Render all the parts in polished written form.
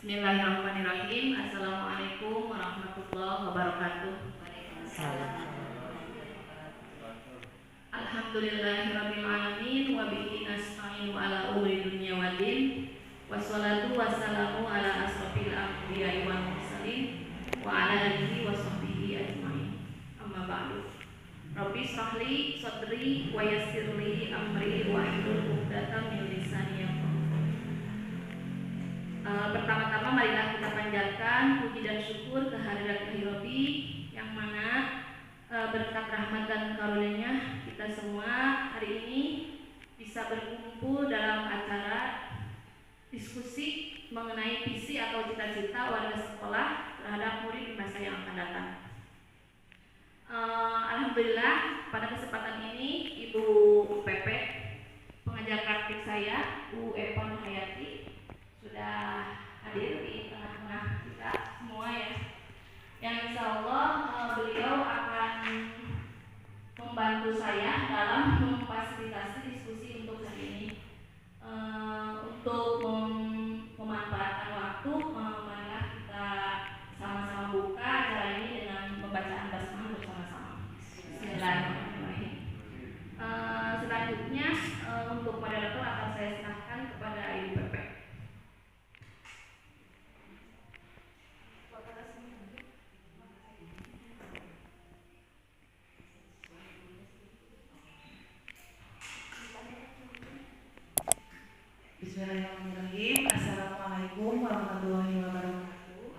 Bismillahirrahmanirrahim. Assalamualaikum warahmatullahi wabarakatuh. Alhamdulillahirabbil alamin wa bihi nasta'inu ala umuri dunya waddin. Wassalatu wassalamu ala asrofil anbiya'i wal mursalin wa ala alihi wa sahbihi ajmain. Amma ba'du. Rabbi shrahli sadri wa yassirli amri wahlul 'uqdatam min lisani yafqahu. Pertama-tama marilah kita panjatkan puji dan syukur kehadirat Rabbi yang mana berkat rahmat dan karunia-Nya kita semua hari ini bisa berkumpul dalam acara diskusi mengenai visi atau cita-cita warga sekolah terhadap murid di masa yang akan datang. Alhamdulillah pada kesempatan ini Ibu Pepe, pengajar praktik saya, Bu Epon Hayati, sudah hadir di tengah-tengah kita semua ya. Yang insya Allah beliau akan membantu saya dalam memfasilitasi diskusi untuk hari ini. Untuk memanfaatkan waktu, marilah kita sama-sama buka acara ini dengan pembacaan basmalah bersama-sama. Bismillahirrahmanirrahim. Selanjutnya untuk moderator akan saya serahkan kepada Ibu Pepe. Bismillahirrahmanirrahim. Assalamualaikum warahmatullahi wabarakatuh.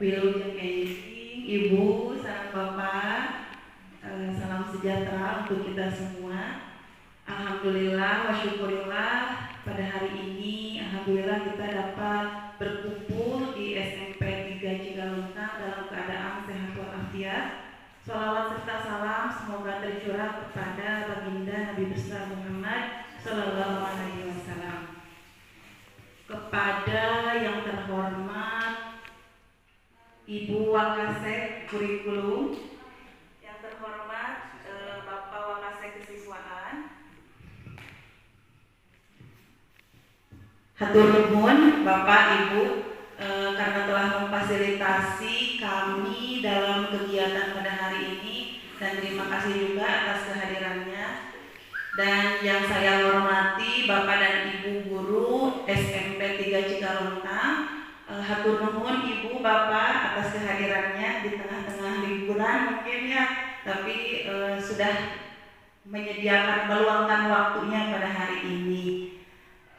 Wilujeng Ibu, sareng Bapak, salam sejahtera untuk kita semua. Alhamdulillah wa syukurillah pada hari ini alhamdulillah kita dapat berkumpul di SMP 3 Cigalengka dalam keadaan sehat walafiat. Shalawat serta salam semoga tercurah kepada baginda Nabi besar Muhammad Sallallahu Alaihi Wasallam. Kepada yang terhormat Ibu Wakasek Kurikulum, yang terhormat Bapak Wakasek Kesiswaan, hatur nuhun Bapak Ibu karena telah memfasilitasi kami dalam kegiatan pada hari ini, dan terima kasih juga atas kehadirannya. Dan yang saya hormati Bapak dan Ibu guru SMP 3 Cigalengka, hatur nuhun Ibu Bapak atas kehadirannya di tengah-tengah liburan mungkin ya, tapi sudah menyediakan meluangkan waktunya pada hari ini.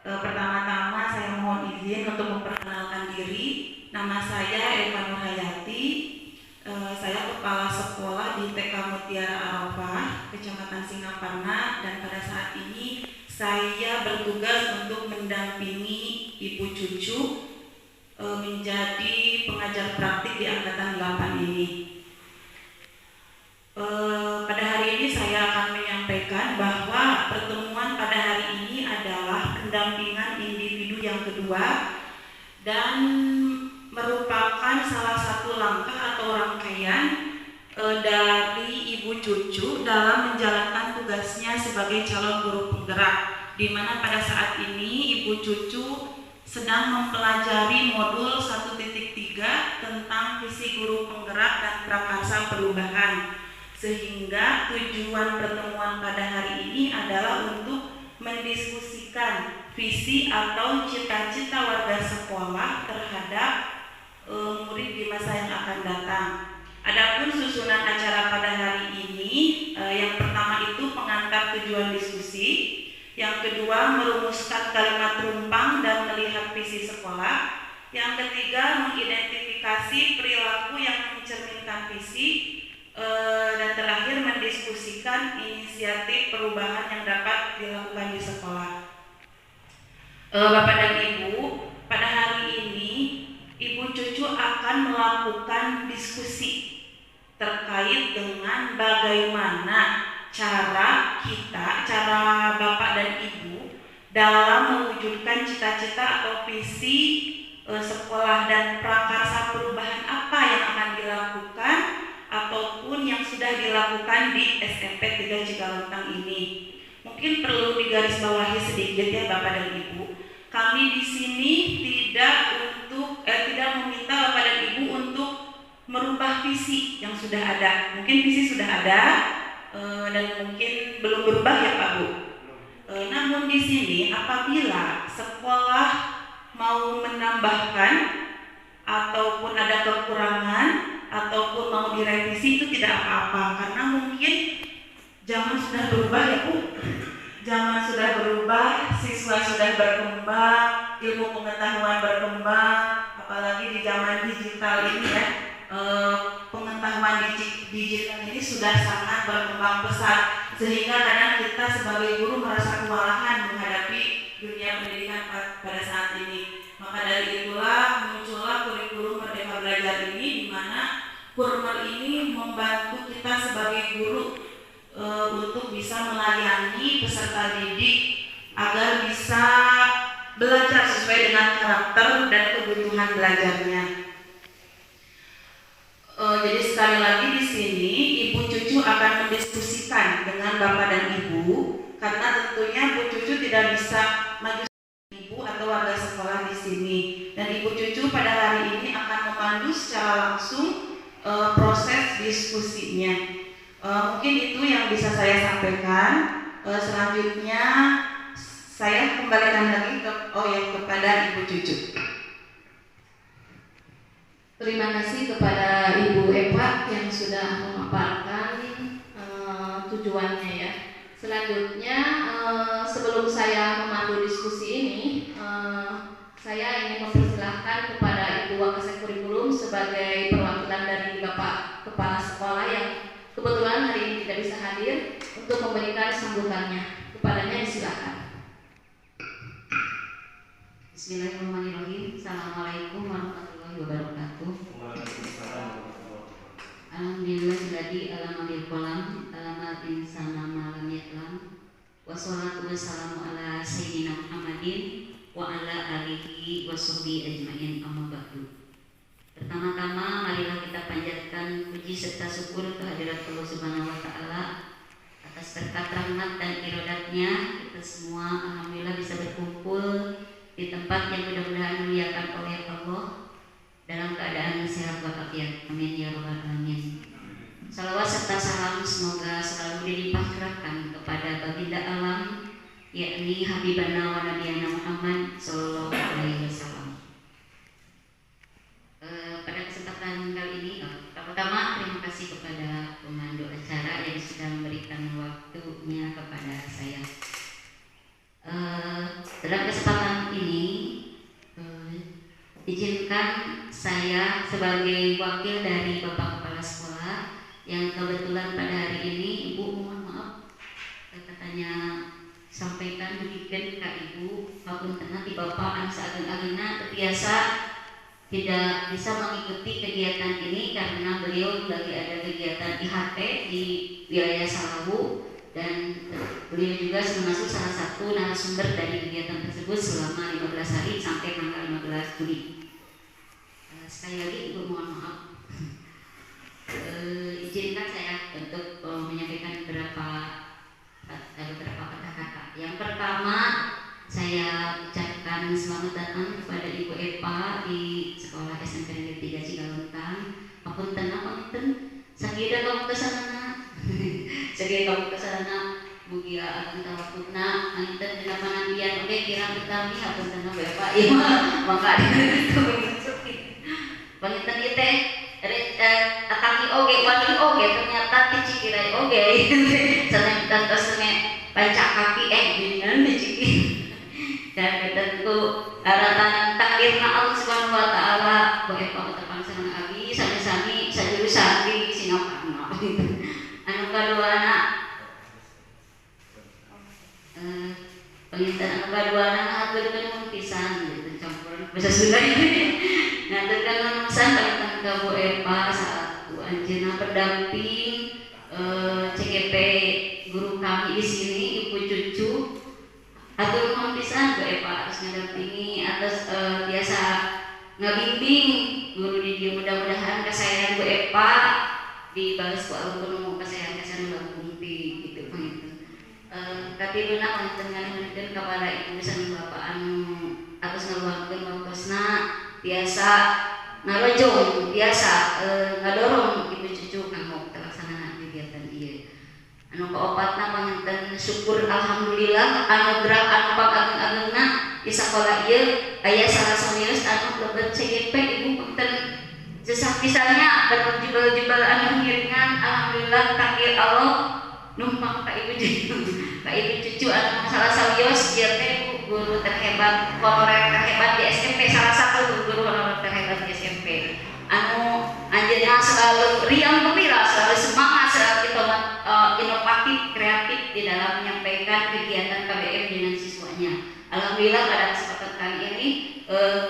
Pertama-tama saya mohon izin untuk memperkenalkan diri. Nama saya Eva Nur Hayati. Saya kepala sekolah di TK Mutiara Arafah, Kecamatan Singaparna, dan pada saat ini saya bertugas untuk mendampingi Ibu Cucu menjadi pengajar praktik di angkatan 8 ini. Pada hari ini saya akan menyampaikan bahwa pertemuan pada hari ini adalah pendampingan individu yang kedua dan merupakan salah satu langkah atau rangkaian dari Ibu Cucu dalam menjalankan tugasnya sebagai calon guru penggerak, di mana pada saat ini Ibu Cucu sedang mempelajari modul 1.3 tentang visi guru penggerak dan prakarsa perubahan. Sehingga tujuan pertemuan pada hari ini adalah untuk mendiskusikan visi atau cita-cita warga sekolah terhadap murid di masa yang akan datang. Adapun susunan acara pada hari ini, yang pertama itu pengantar tujuan diskusi, yang kedua merumuskan kalimat rumpang dan melihat visi sekolah, yang ketiga mengidentifikasi perilaku yang mencerminkan visi, dan terakhir mendiskusikan inisiatif perubahan yang dapat dilakukan di sekolah. Bapak dan Ibu, pada hari ini Ibu Cucu akan melakukan diskusi terkait dengan bagaimana cara Bapak dan Ibu dalam mewujudkan cita-cita atau visi sekolah dan prakarsa perubahan apa yang akan dilakukan ataupun yang sudah dilakukan di SMP 3 Cigalengka ini. Mungkin perlu digarisbawahi sedikit ya Bapak dan Ibu, kami di sini tidak meminta Bapak dan Ibu untuk merubah visi yang sudah ada. Mungkin visi sudah ada dan mungkin belum berubah ya Pak Bu. Namun di sini apabila sekolah mau menambahkan ataupun ada kekurangan ataupun mau direvisi itu tidak apa-apa, karena mungkin zaman sudah berubah ya Bu. Zaman sudah berubah, siswa sudah berkembang, ilmu pengetahuan berkembang, apalagi di zaman digital ini ya, pengetahuan digital ini sudah sangat berkembang pesat, sehingga kadang kita sebagai guru merasa kewalahan menghadapi dunia pendidikan pada saat ini. Maka dari itulah muncullah kurikulum Merdeka Belajar ini, di mana kurikulum ini membantu kita sebagai guru untuk bisa melayani peserta didik agar bisa belajar sesuai dengan karakter dan kebutuhan belajarnya. Jadi sekali lagi di sini Ibu Cucu akan mendiskusikan dengan Bapak dan Ibu, karena tentunya Bu Cucu tidak bisa maju Ibu atau warga sekolah di sini, dan Ibu Cucu pada hari ini akan memandu secara langsung proses diskusinya. Mungkin itu yang bisa saya sampaikan. Selanjutnya saya kembalikan lagi kepada Ibu Cucu. Terima kasih kepada Ibu Eva yang sudah memaparkan tujuannya ya. Selanjutnya sebelum saya memandu diskusi ini, saya ingin mempersilahkan kepada Ibu Wakasek Kurikulum sebagai perwakilan dari Bapak Kepala Sekolah yang kebetulan hari ini tidak bisa hadir untuk memberikan sambutannya. Kepadanya disilakan. Bismillahirrahmanirrahim. Assalamualaikum warahmatullahi wabarakatuh. Alhamdulillahilladzi alama bil qalam alamal insana ma lam ya'lam. Wassalatu wassalamu ala sayyidina Muhammadin wa ala alihi washabbihi ajmain, amma ba'du. Pertama-tama marilah kita panjatkan puji serta syukur kehadirat Allah Subhanahu wa taala atas berkat rahmat dan iradatnya kita semua alhamdulillah bisa berkumpul di tempat yang mudah-mudahan dimuliakan oleh Allah dalam keadaan sehat walafiat. Amin ya rabbal alamin. Salawat serta salam semoga selalu dilimpahkan kepada baginda alam, yakni Habibana wa Nabiyana Muhammad sallallahu alaihi wasallam. Pada kesempatan kali ini, pertama terima kasih kepada pemandu acara yang sudah memberikan waktunya kepada saya. Dalam kesempatan ini izinkan saya sebagai wakil dari Bapak Kepala Sekolah yang kebetulan pada hari ini Ibu mohon maaf katanya sampaikan bikin ke Ibu maupun tengah di Bapak Ansa Ageng-Agengna terbiasa tidak bisa mengikuti kegiatan ini karena beliau lagi ada kegiatan IHT di wilayah Salawu, dan beliau juga termasuk salah satu narasumber dari kegiatan tersebut selama 15 hari sampai tanggal 15 Juli. Sekali lagi Ibu mohon maaf. Izinkan saya untuk menyampaikan beberapa kata-kata. Yang pertama, saya ucapkan selamat datang kepada Ibu Eva di Sekolah SMP Negeri 3 Cigalontang. Maupun tenang, sakit kamu kesana. Sakit kamu kesana. Mugia akan tawakutna, anten dinapanan biar oke kira betami akan tenang Bapak. Iya, maka itu sakit. Panginten ieu teh atangi oge, wali oge ternyata dicikirai oge. Sana tantos pancak kaki geuningan diciki. Dan tentu aratan takdirna Allah Subhanahu wa taala bae pamotopan sareng abi sami-sami sajurusan di Singapura. Anu kaduana penginten anu kaduana ngaturkeun mun pisan gitu campur bahasa Sunda. Ngaturkeun mun pisan tentang ka Bu Eva saat Bu anjeunna pendamping CGP guru kami di sini Ibu Cucu. Atur nuhun pisan Bu Eva harus mendampingi atas biasa ngabimbing guru di dia, mudah-mudahan kesayangan Bu Eva dibalas ku alumni kasayangan langkung gitu gitu. Katiluna wonten nganuhunkeun kepada ibu sareng bapak anu atus ngaluarkeun waktosna biasa ngarojong biasa ngadorong ibu cucu kanggo terlaksana kegiatan ieu. Anu kaopatna panganten syukur alhamdulillah anugerah anu pangageng-agengna di sakola ieu aya salah samios anu lebet CGP ibu punten jasa pisannya dan jebal-jebal anu ngiringan alhamdulillah takdir Allah numpang ka ibu cucu anu salah sawios ieu teh guru terhebat honorer terhebat di SMP salah satu guru honorer terhebat di SMP anu anjeunna selalu riang gembira selalu semangat selalu inovatif kreatif di dalam menyampaikan kegiatan KBM dengan siswanya. Alhamdulillah pada kesempatan kali ini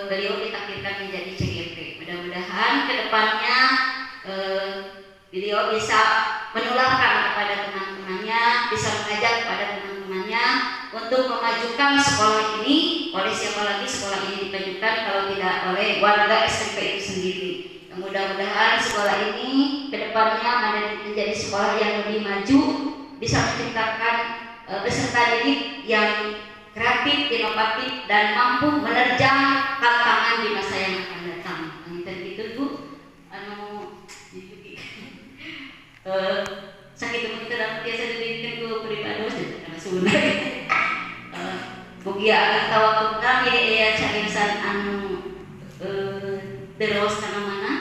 beliau ditakdirkan menjadi CGP. Mudah-mudahan kedepannya beliau bisa menularkan kepada teman-temannya, bisa mengajak kepada teman-temannya untuk memajukan sekolah ini. Oleh siapa lagi sekolah ini dimajukan kalau tidak oleh warga SMP itu sendiri. Mudah-mudahan sekolah ini kedepannya menjadi sekolah yang lebih maju, bisa menciptakan peserta didik yang kreatif, inovatif, dan mampu menerjang tantangan di masa yang akan datang. Dan itu Bu, sakit itu dalam biasa dibikin ku pribados dan sunat. Bugia tawakal kami ya carisan anu terus kana mana,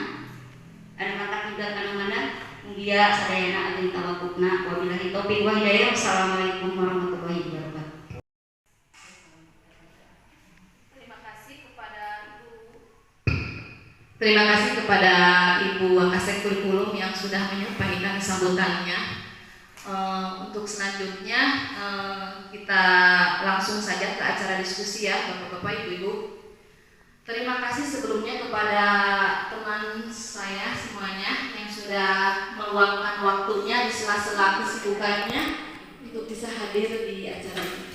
anu mata juga kana mana, mugia sadayana agung tawakukna. Wabillahi taufiq wa hidayah. Wassalamualaikum warahmatullahi wabarakatuh. Terima kasih kepada Ibu Wakasek Kurikulum yang sudah menyampaikan sambutannya. Untuk selanjutnya kita langsung saja ke acara diskusi ya Bapak-Bapak, Ibu-Ibu. Terima kasih sebelumnya kepada teman saya semuanya yang sudah meluangkan waktunya di sela-sela kesibukannya untuk bisa hadir di acara ini.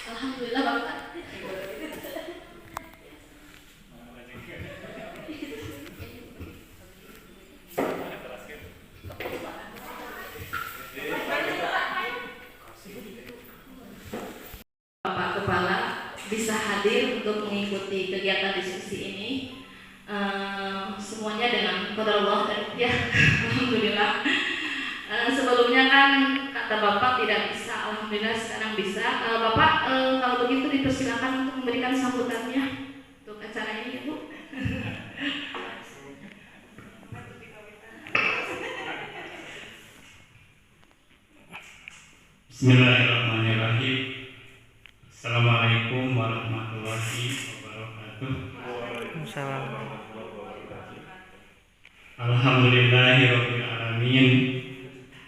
Alhamdulillah Bapak. Bapak Kepala bisa hadir untuk mengikuti kegiatan diskusi ini, semuanya dengan qadarullah dan ya alhamdulillah. Sebelumnya kan kata Bapak tidak bisa, alhamdulillah sekarang bisa. Bapak kalau begitu dipersilakan untuk memberikan sambutannya untuk acara ini, Bu. Bismillahirrahmanirrahim. Assalamualaikum warahmatullahi wabarakatuh. Alhamdulillahirabbil alamin.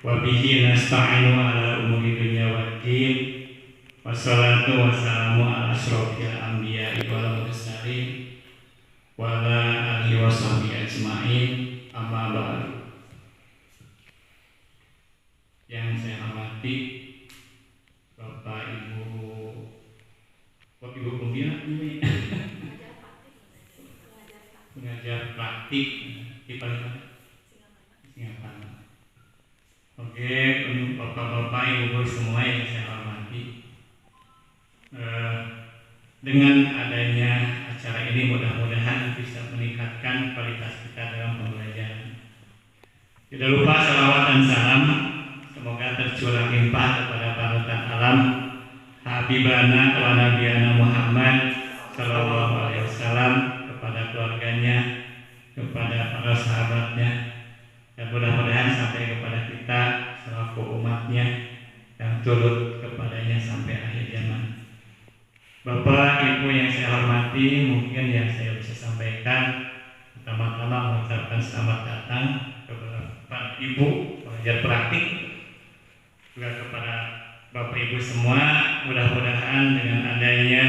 Wa bihi nasta'inu ala umuri dunya waddin. Wassalatu wassalamu ala asyrofil anbiya'i wal mursalin wa ala alihi washabihi ajmain. Amma ba'du. Yang saya hormati Bapak Ibu pembina ini pengajar praktik di Singapura. Oke, untuk Bapak-Bapak Ibu semua yang saya hormati, dengan adanya acara ini mudah-mudahan bisa meningkatkan kualitas kita dalam pembelajaran. Tidak lupa salawat dan salam semoga tercurah limpah kepada panutan alam Habibana wa Nabiyana Muhammad Sallallahu Alaihi Wasallam, kepada keluarganya, kepada para sahabatnya, dan mudah-mudahan sampai kepada kita selaku umatnya yang turut kepadanya sampai akhir zaman. Bapak Ibu yang saya hormati, mungkin yang saya bisa sampaikan pertama-tama mengucapkan selamat datang kepada Bapak Ibu pengajar praktik, juga kepada Bapak Ibu semua. Mudah-mudahan dengan adanya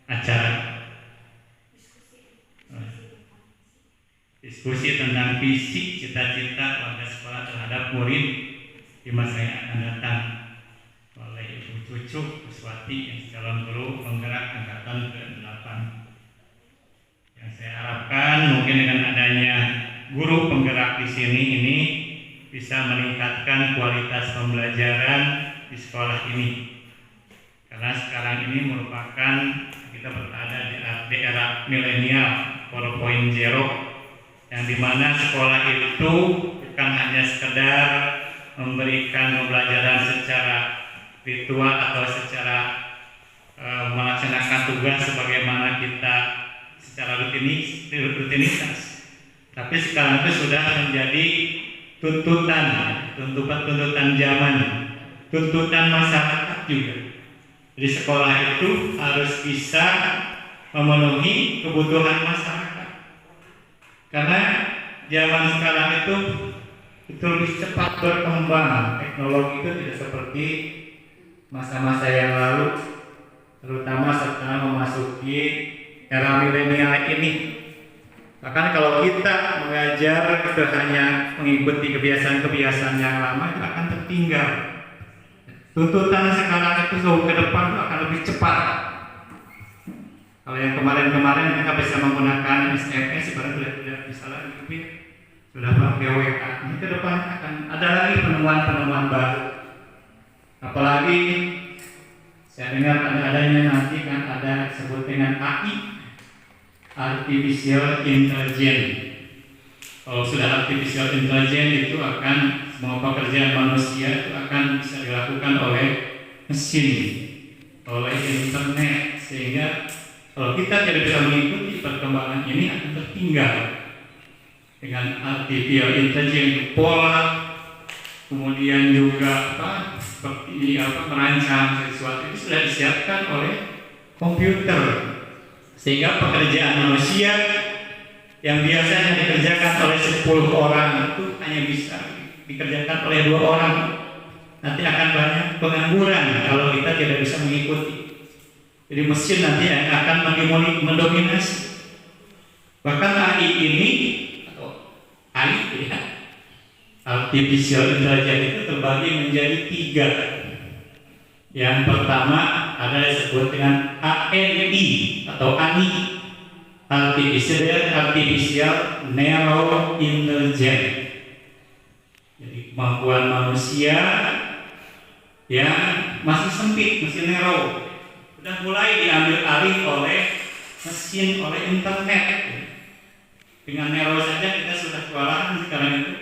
acara diskusi tentang visi cita-cita warga sekolah terhadap murid di masa yang akan datang oleh Ibu Cucu Kuswati yang calon guru penggerak angkatan ke-8, yang saya harapkan mungkin dengan adanya guru penggerak di sini ini bisa meningkatkan kualitas pembelajaran di sekolah ini. Karena sekarang ini merupakan kita berada di era milenial 4.0, yang dimana sekolah itu bukan hanya sekedar memberikan pembelajaran secara virtual atau secara melaksanakan tugas sebagaimana kita secara rutinitas, tapi sekarang itu sudah menjadi tuntutan zaman, tuntutan masyarakat juga. Jadi sekolah itu harus bisa memenuhi kebutuhan masyarakat. Karena zaman sekarang itu lebih cepat berkembang. Teknologi itu tidak seperti masa-masa yang lalu, terutama setelah memasuki era milenial ini. Bahkan kalau kita mengajar itu hanya mengikuti kebiasaan-kebiasaan yang lama, itu akan tertinggal. Tuntutan sekarang itu ke depan akan lebih cepat. Kalau yang kemarin-kemarin mereka bisa menggunakan SMS, sekarang sudah tidak bisa lagi, sudah pakai WA. Ini ke depan akan ada lagi penemuan-penemuan baru. Apalagi saya dengar adanya nanti kan ada disebut dengan AI, Artificial Intelligence. Kalau sudah Artificial Intelligence itu akan semua pekerjaan manusia itu akan bisa dilakukan oleh mesin, oleh internet, sehingga kalau kita tidak bisa mengikuti perkembangan ini akan tertinggal. Dengan Artificial Intelligence, pola, kemudian juga seperti merancang sesuatu itu sudah disiapkan oleh komputer, sehingga pekerjaan manusia yang biasanya dikerjakan oleh 10 orang itu hanya bisa dikerjakan oleh 2 orang. Nanti akan banyak pengangguran kalau kita tidak bisa mengikuti. Jadi mesin nanti akan mendominasi. Bahkan AI ini atau AI ya, Artificial Intelligence itu terbagi menjadi 3. Yang pertama ada yang disebut dengan ANI atau ANI, Artificial Narrow Intelligence. Jadi kemampuan manusia yang masih sempit, masih narrow, sudah mulai diambil alih oleh mesin, oleh internet. Dengan narrow saja kita sudah kewalahan sekarang itu.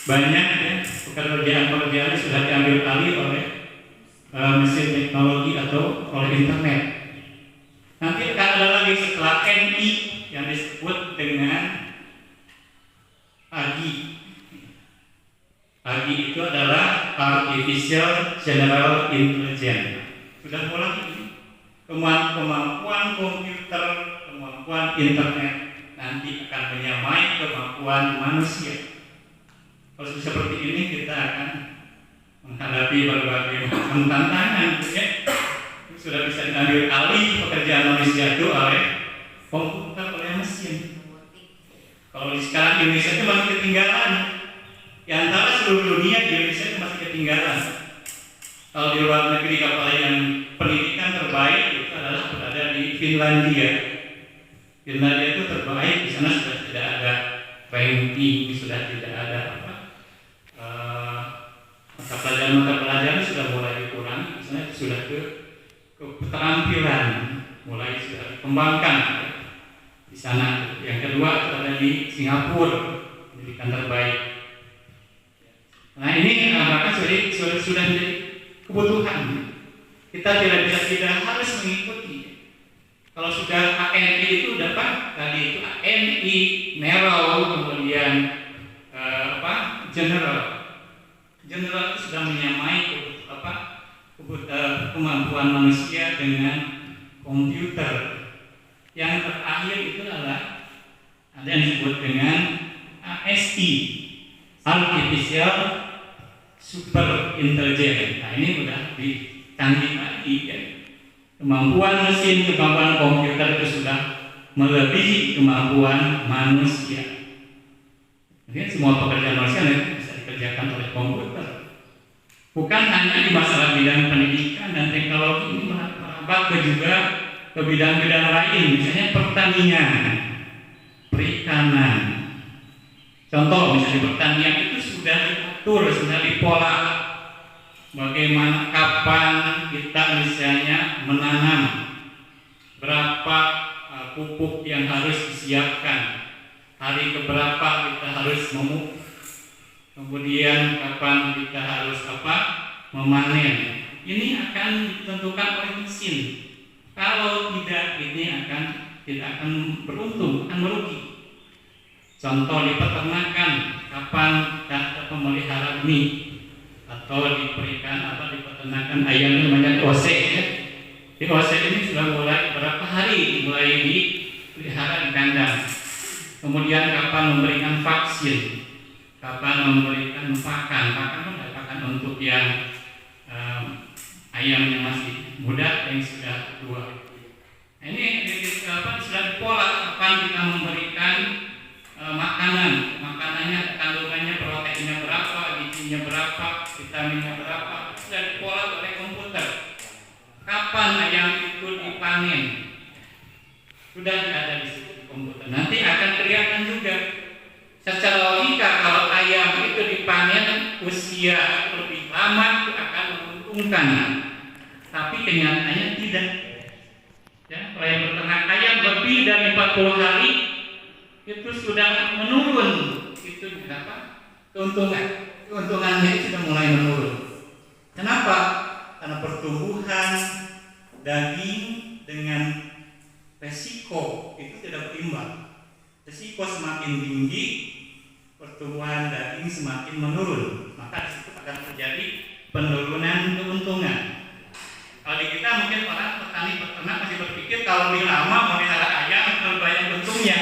Banyak ya pekerjaan-pekerjaan sudah diambil alih oleh mesin teknologi atau oleh internet. Nanti akan ada lagi setelah NI yang disebut dengan AGI. AGI itu adalah Artificial General Intelligence. Sudah mulai kemampuan komputer, kemampuan internet nanti akan menyamai kemampuan manusia. Kalau seperti ini kita akan menghadapi berbagai macam tantangan, ya. Sudah bisa diambil alih pekerjaan manusia itu oleh komputer, oleh mesin. Kalau di sekarang Indonesia itu masih ketinggalan. Di antara seluruh dunia, Indonesia itu masih ketinggalan. Kalau di luar negeri, kapal yang pendidikan terbaik itu adalah berada di Finlandia. Finlandia itu terbaik, di sana sudah tidak ada ranking, sudah tidak ada mata pelajaran sudah mulai dikurangi, misalnya sudah ke keterampilan mulai sudah dikembangkan di sana. Yang kedua ada di Singapura, pendidikan terbaik. Nah ini maka sudah menjadi kebutuhan. Kita tidak harus mengikuti. Kalau sudah ANI itu dapat tadi itu ANI narrow, kemudian general itu sudah menyamai kemampuan manusia dengan komputer. Yang terakhir itu adalah ada yang disebut dengan ASI, Artificial Super Intelligence. Nah ini sudah dicanggih lagi ya. Kemampuan mesin, kemampuan komputer itu sudah melebihi kemampuan manusia. Jadi semua pekerjaan manusia bisa dikerjakan oleh komputer. Bukan hanya di masalah bidang pendidikan dan teknologi, ini merambat juga ke bidang-bidang lain, misalnya pertanian, perikanan, Contoh misalnya di pertanian itu sudah diatur, sudah dipola bagaimana kapan kita misalnya menanam, berapa pupuk yang harus disiapkan, hari keberapa kita harus memupuk, kemudian kapan kita harus memanen. Ini akan ditentukan oleh mesin. Kalau tidak, ini tidak akan beruntung, akan merugi. Contoh di peternakan, kapan kita memelihara mie atau diberikan di peternakan ayam namanya OC ya. Di OC ini sudah mulai berapa hari mulai dipelihara di kandang. Kemudian kapan memberikan vaksin, kapan memberikan pakan untuk yang ayam yang masih muda, yang sudah tua. Ini sudah dipola kapan kita memberikan makanannya kandungannya, proteinnya berapa, gizinya berapa, vitaminnya berapa, sudah dipola oleh komputer. Kapan ayam itu dipanen, sudah ada di situ komputer. Nanti akan kelihatan juga secara logika kalau ayam itu dipanen usia lebih lama itu akan menguntungkan, tapi kenyataannya tidak. Ya, kalau beternak ayam lebih dari 40 hari itu sudah menurun, itu keuntungannya itu sudah mulai menurun. Kenapa? Karena pertumbuhan daging dengan resiko itu tidak berimbang. Resiko semakin tinggi, pertumbuhan daging semakin menurun, maka disitu akan terjadi penurunan keuntungan. Kalau di kita mungkin orang petani peternak masih berpikir kalau lebih lama memelihara ayam lebih banyak untungnya.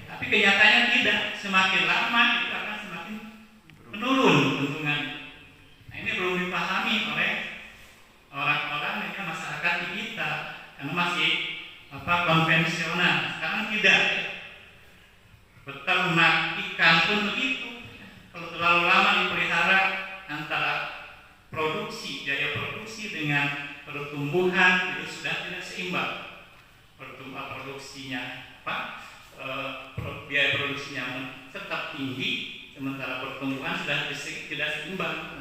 Tapi kenyataannya tidak, semakin lama itu akan semakin menurun keuntungan. Nah, ini belum dipahami oleh orang-orang yang masyarakat di kita, karena masih konvensional. Sekarang tidak. Beternak ikan pun begitu. Kalau terlalu lama dipelihara, antara biaya produksi dengan pertumbuhan itu sudah tidak seimbang. Biaya produksinya tetap tinggi, sementara pertumbuhan sudah tidak seimbang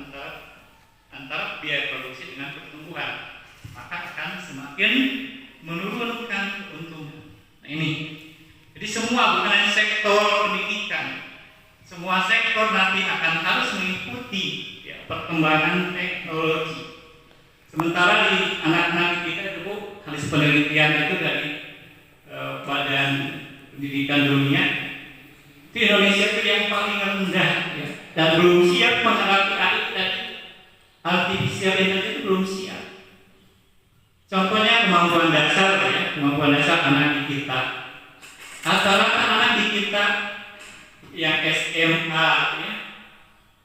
antara biaya produksi dengan pertumbuhan, maka akan semakin menurunkan keuntungan. Nah ini, jadi semua bukan hanya sektor pendidikan, semua sektor nanti akan harus mengikuti perkembangan teknologi. Sementara di anak-anak kita itu hasil penelitian itu dari Badan Pendidikan Dunia, di Indonesia itu yang paling rendah ya, dan belum siap menghadapi AI dan artificial intelligence itu belum siap. Contohnya kemampuan dasar anak di kita. Rata-rata anak di kita yang SMA ya,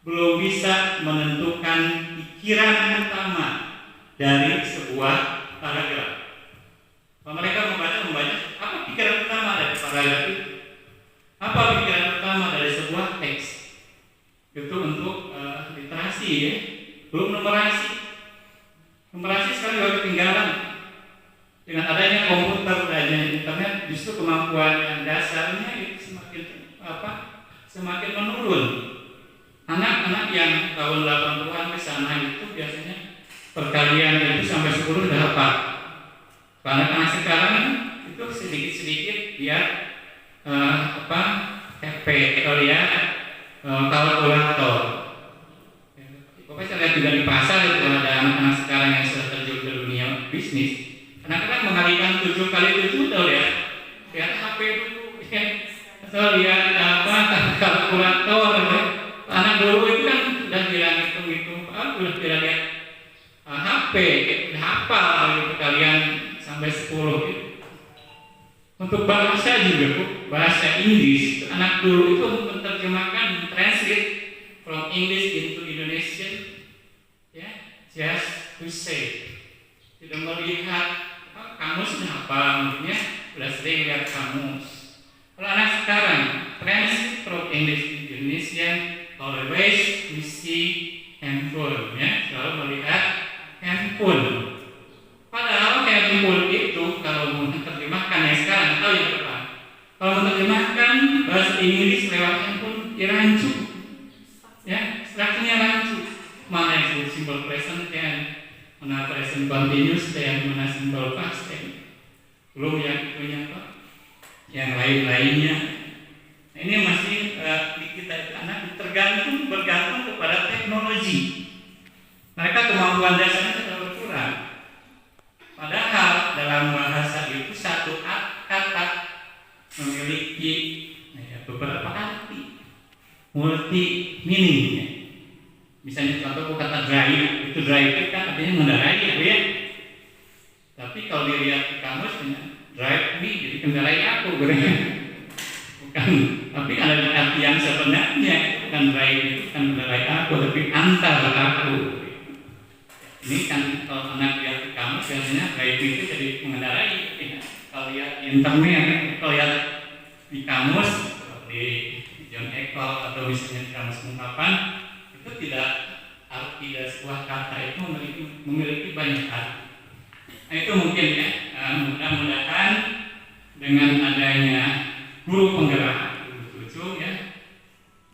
belum bisa menentukan pikiran utama dari sebuah paragraf. Mereka membaca apa pikiran utama dari paragraf itu? Apa pikiran utama dari sebuah teks? Itu untuk literasi ya. Belum numerasi. Numerasi sekali sudah ketinggalan. Dengan adanya komputer, adanya internet, justru kemampuan yang dasarnya itu semakin menurun. Anak-anak yang tahun 80-an ke sana itu biasanya perkalian itu sampai 10 sudah hafal. Anak-anak sekarang itu sedikit-sedikit dia kalkulator. Pokoknya saya lihat juga di pasar itu ada anak-anak sekarang yang sudah terjun ke dunia bisnis. Anak-anak mengalihkan 7 kali 7 udah lihat HP dulu, atau lihat kalkulator. Anak dulu itu kan sudah bilang hitung-hitung, udah bilang lihat HP, hafal gitu kalian sampai 10 gitu. Untuk bahasa juga, bahasa Inggris, anak dulu itu menerjemahkan, translate from English into Indonesian, ya, just to say. Tidak melihat kamusnya apa, maksudnya sudah sering lihat kamus. Kalau anak sekarang, translate from English into Indonesian, always we see handphone, ya, selalu melihat handphone. Padahal handphone itu kalau menerjemahkan yang sekarang atau yang depan, kalau menerjemahkan bahasa Inggris lewat handphone rancu, ya strukturnya rancu. Mana yang disebut simple present tense, mana present continuous tense, mana simple past tense. Belum yang punya apa? Yang lain-lainnya. Nah, ini masih di kita itu anak bergantung kepada teknologi. Mereka kemampuan dasarnya terlalu kurang. Padahal dalam bahasa itu satu kata memiliki beberapa arti, multi meaningnya. Misalnya contoh kata drive, itu drive itu kan artinya mengendarai ya. Tapi kalau dilihat di kamus drive me, jadi kendarai aku berarti. Bukan, tapi ada arti yang sebenarnya bukan drive itu bukan kendarai aku, tapi antar aku. Ini kan kalau anak lihat di kamus biasanya drive itu jadi mengendarai. Ya. Kalau lihat di internet, kalau lihat di kamus di John Eckhart atau misalnya di kamus ungkapan itu tidak arti dari sebuah kata itu memiliki banyak arti. Nah itu mungkin ya, mudah-mudahan dengan adanya guru penggerak lucu ya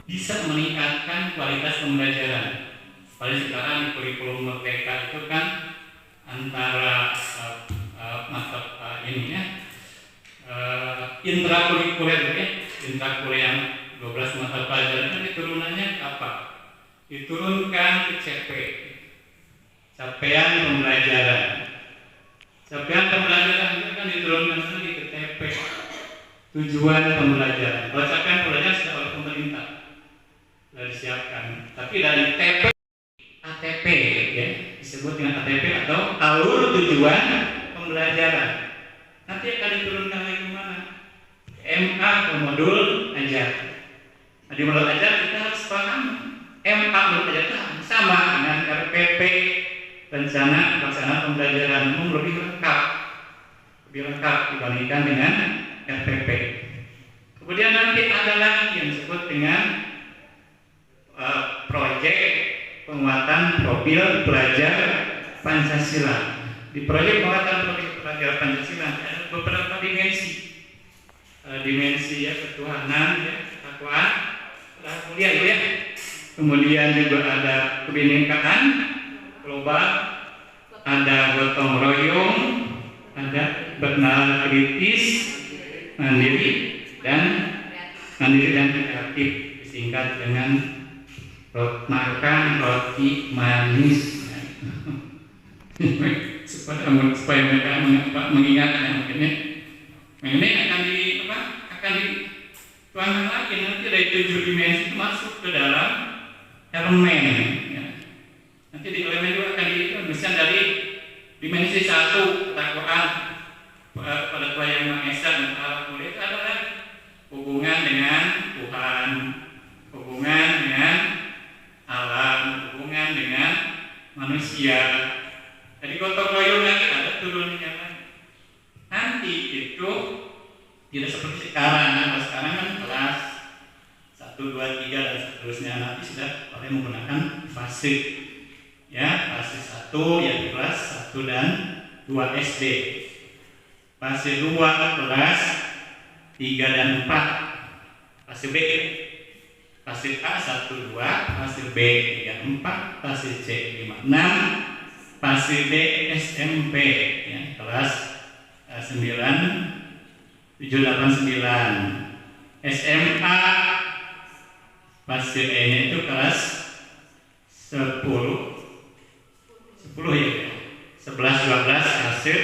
bisa meningkatkan kualitas pembelajaran. Paling sekarang di kurikulum Merdeka itu kan antara mata ini ya intrakurikuler ya, intrakurikuler yang 12 mata pelajaran itu turunannya apa? Diturunkan ke CP, capaian pembelajaran. Capaian pembelajaran itu kan diturunkan lagi ke TP, tujuan pembelajaran. Kalau capaian pembelajaran sudah oleh pemerintah sudah disiapkan, tapi dari TP ATP ya, disebut dengan ATP atau alur tujuan pembelajaran. Nanti akan diturunkan lagi ke mana? MA ke modul ajar. Nah, di modul ajar kita harus paham MA modul ajar itu sama dengan RPP, rencana pelaksanaan pembelajaran umum lebih lengkap dibandingkan dengan RPP. Kemudian nanti ada lagi yang disebut dengan proyek penguatan profil pelajar Pancasila. Di proyek penguatan profil pelajar Pancasila ada beberapa dimensi. Dimensi ya ketuhanan, ya ketakwaan, mulia ya. Kemudian juga ada kebinekaan global, ada gotong royong, ada bernalar kritis, mandiri dan kreatif, disingkat dengan makan roti manis. supaya mereka mengingatnya mungkin ini akan dituangkan lagi nanti dari 7 dimensi itu masuk ke dalam elemen ya. Nanti di elemen juga akan misalnya dari dimensi 1 ketakwaan pada Tuhan Yang Maha Esa dan Allah Mulia itu adalah hubungan dengan Tuhan, hubungan dengan alam, hubungan dengan manusia. Jadi gotong royong lagi ada turunnya lagi. Nanti itu tidak seperti sekarang. Kalau sekarang kan kelas 1, 2, 3 dan seterusnya. Nanti sudah boleh menggunakan fase. Ya, fase 1 yaitu kelas 1 dan 2 SD. Fase 2 kelas 3 dan 4. Fase B. Fase A 1, 2, fase B 3, 4, fase C 5, 6, fase D SMP ya, kelas 9, 7, 8, 9. SMA fase E nya itu kelas 10 ya, 11, 12 fase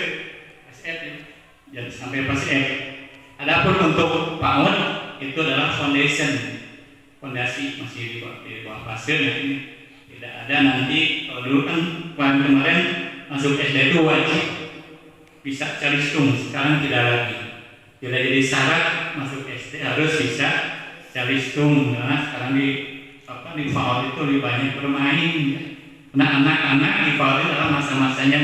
SF ya, sampai fase F. Adapun untuk PAUD itu adalah fondasi masih di bawah fase ya. Tidak ada nanti kalau dulu kan kemarin masuk SD itu wajib bisa calistung, sekarang tidak lagi. Tidak jadi syarat masuk SD harus bisa calistung karena sekarang di PAUD itu lebih banyak bermain ya. Nah anak-anak di PAUD itu adalah masa-masanya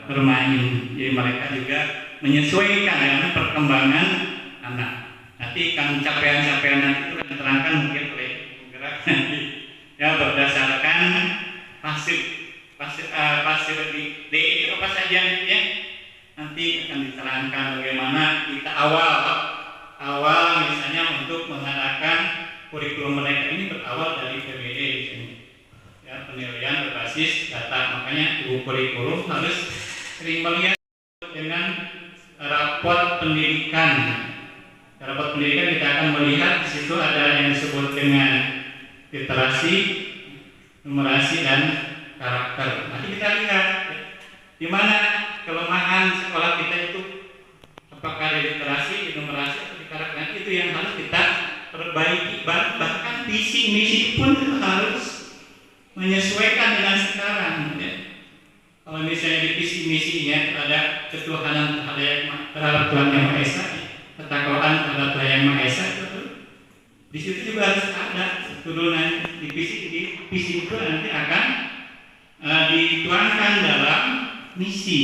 bermain, jadi mereka juga menyesuaikan dengan perkembangan anak. Nanti kan capaian-capaian nanti itu akan diterangkan mungkin oleh penggerak nanti ya berdasarkan fase D itu apa saja ya. Nanti akan diterangkan bagaimana kita awal misalnya untuk mengadakan kurikulum mereka ini berawal dari PBD di sini. Ya, penilaian berbasis data, makanya ibu kurikulum harus sering melihat dengan raport pendidikan. Raport pendidikan kita akan melihat di situ ada yang disebut dengan literasi, numerasi, dan karakter. Nanti kita lihat di mana kelemahan sekolah kita itu, apakah di literasi, di numerasi, atau di karakter. Nanti itu yang harus kita perbaiki. Bahkan visi misi pun harus menyesuaikan dengan sekarang. Ya. Kalau misalnya di visi misinya ada ketuhanan terhadap Tuhan Yang Maha Esa, ketakwaan terhadap Tuhan Yang Maha Esa, itu di situ juga harus ada turunan di visi itu nanti akan dituangkan dalam misi,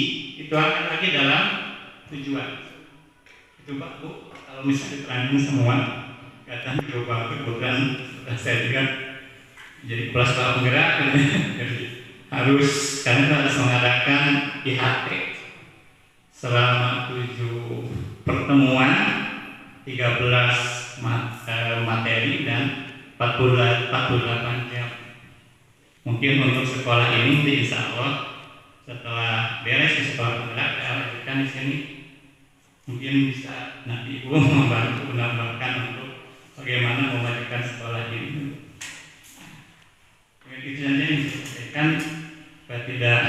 dituangkan lagi dalam tujuan. Itu Pak Bu, kalau misalnya diterangkan semua katanya coba kebetulan saya juga jadi kepala sekolah penggerak, jadi harus kami harus mengadakan IHT selama 7 pertemuan, 13 materi dan 48 jam. Mungkin untuk sekolah ini insya Allah setelah beres di sekolah penggerak saya lanjutkan di sini. Mungkin bisa nanti Ibu membantu menambahkan untuk bagaimana memajukan sekolah ini. Itu saja yang saya sampaikan, supaya tidak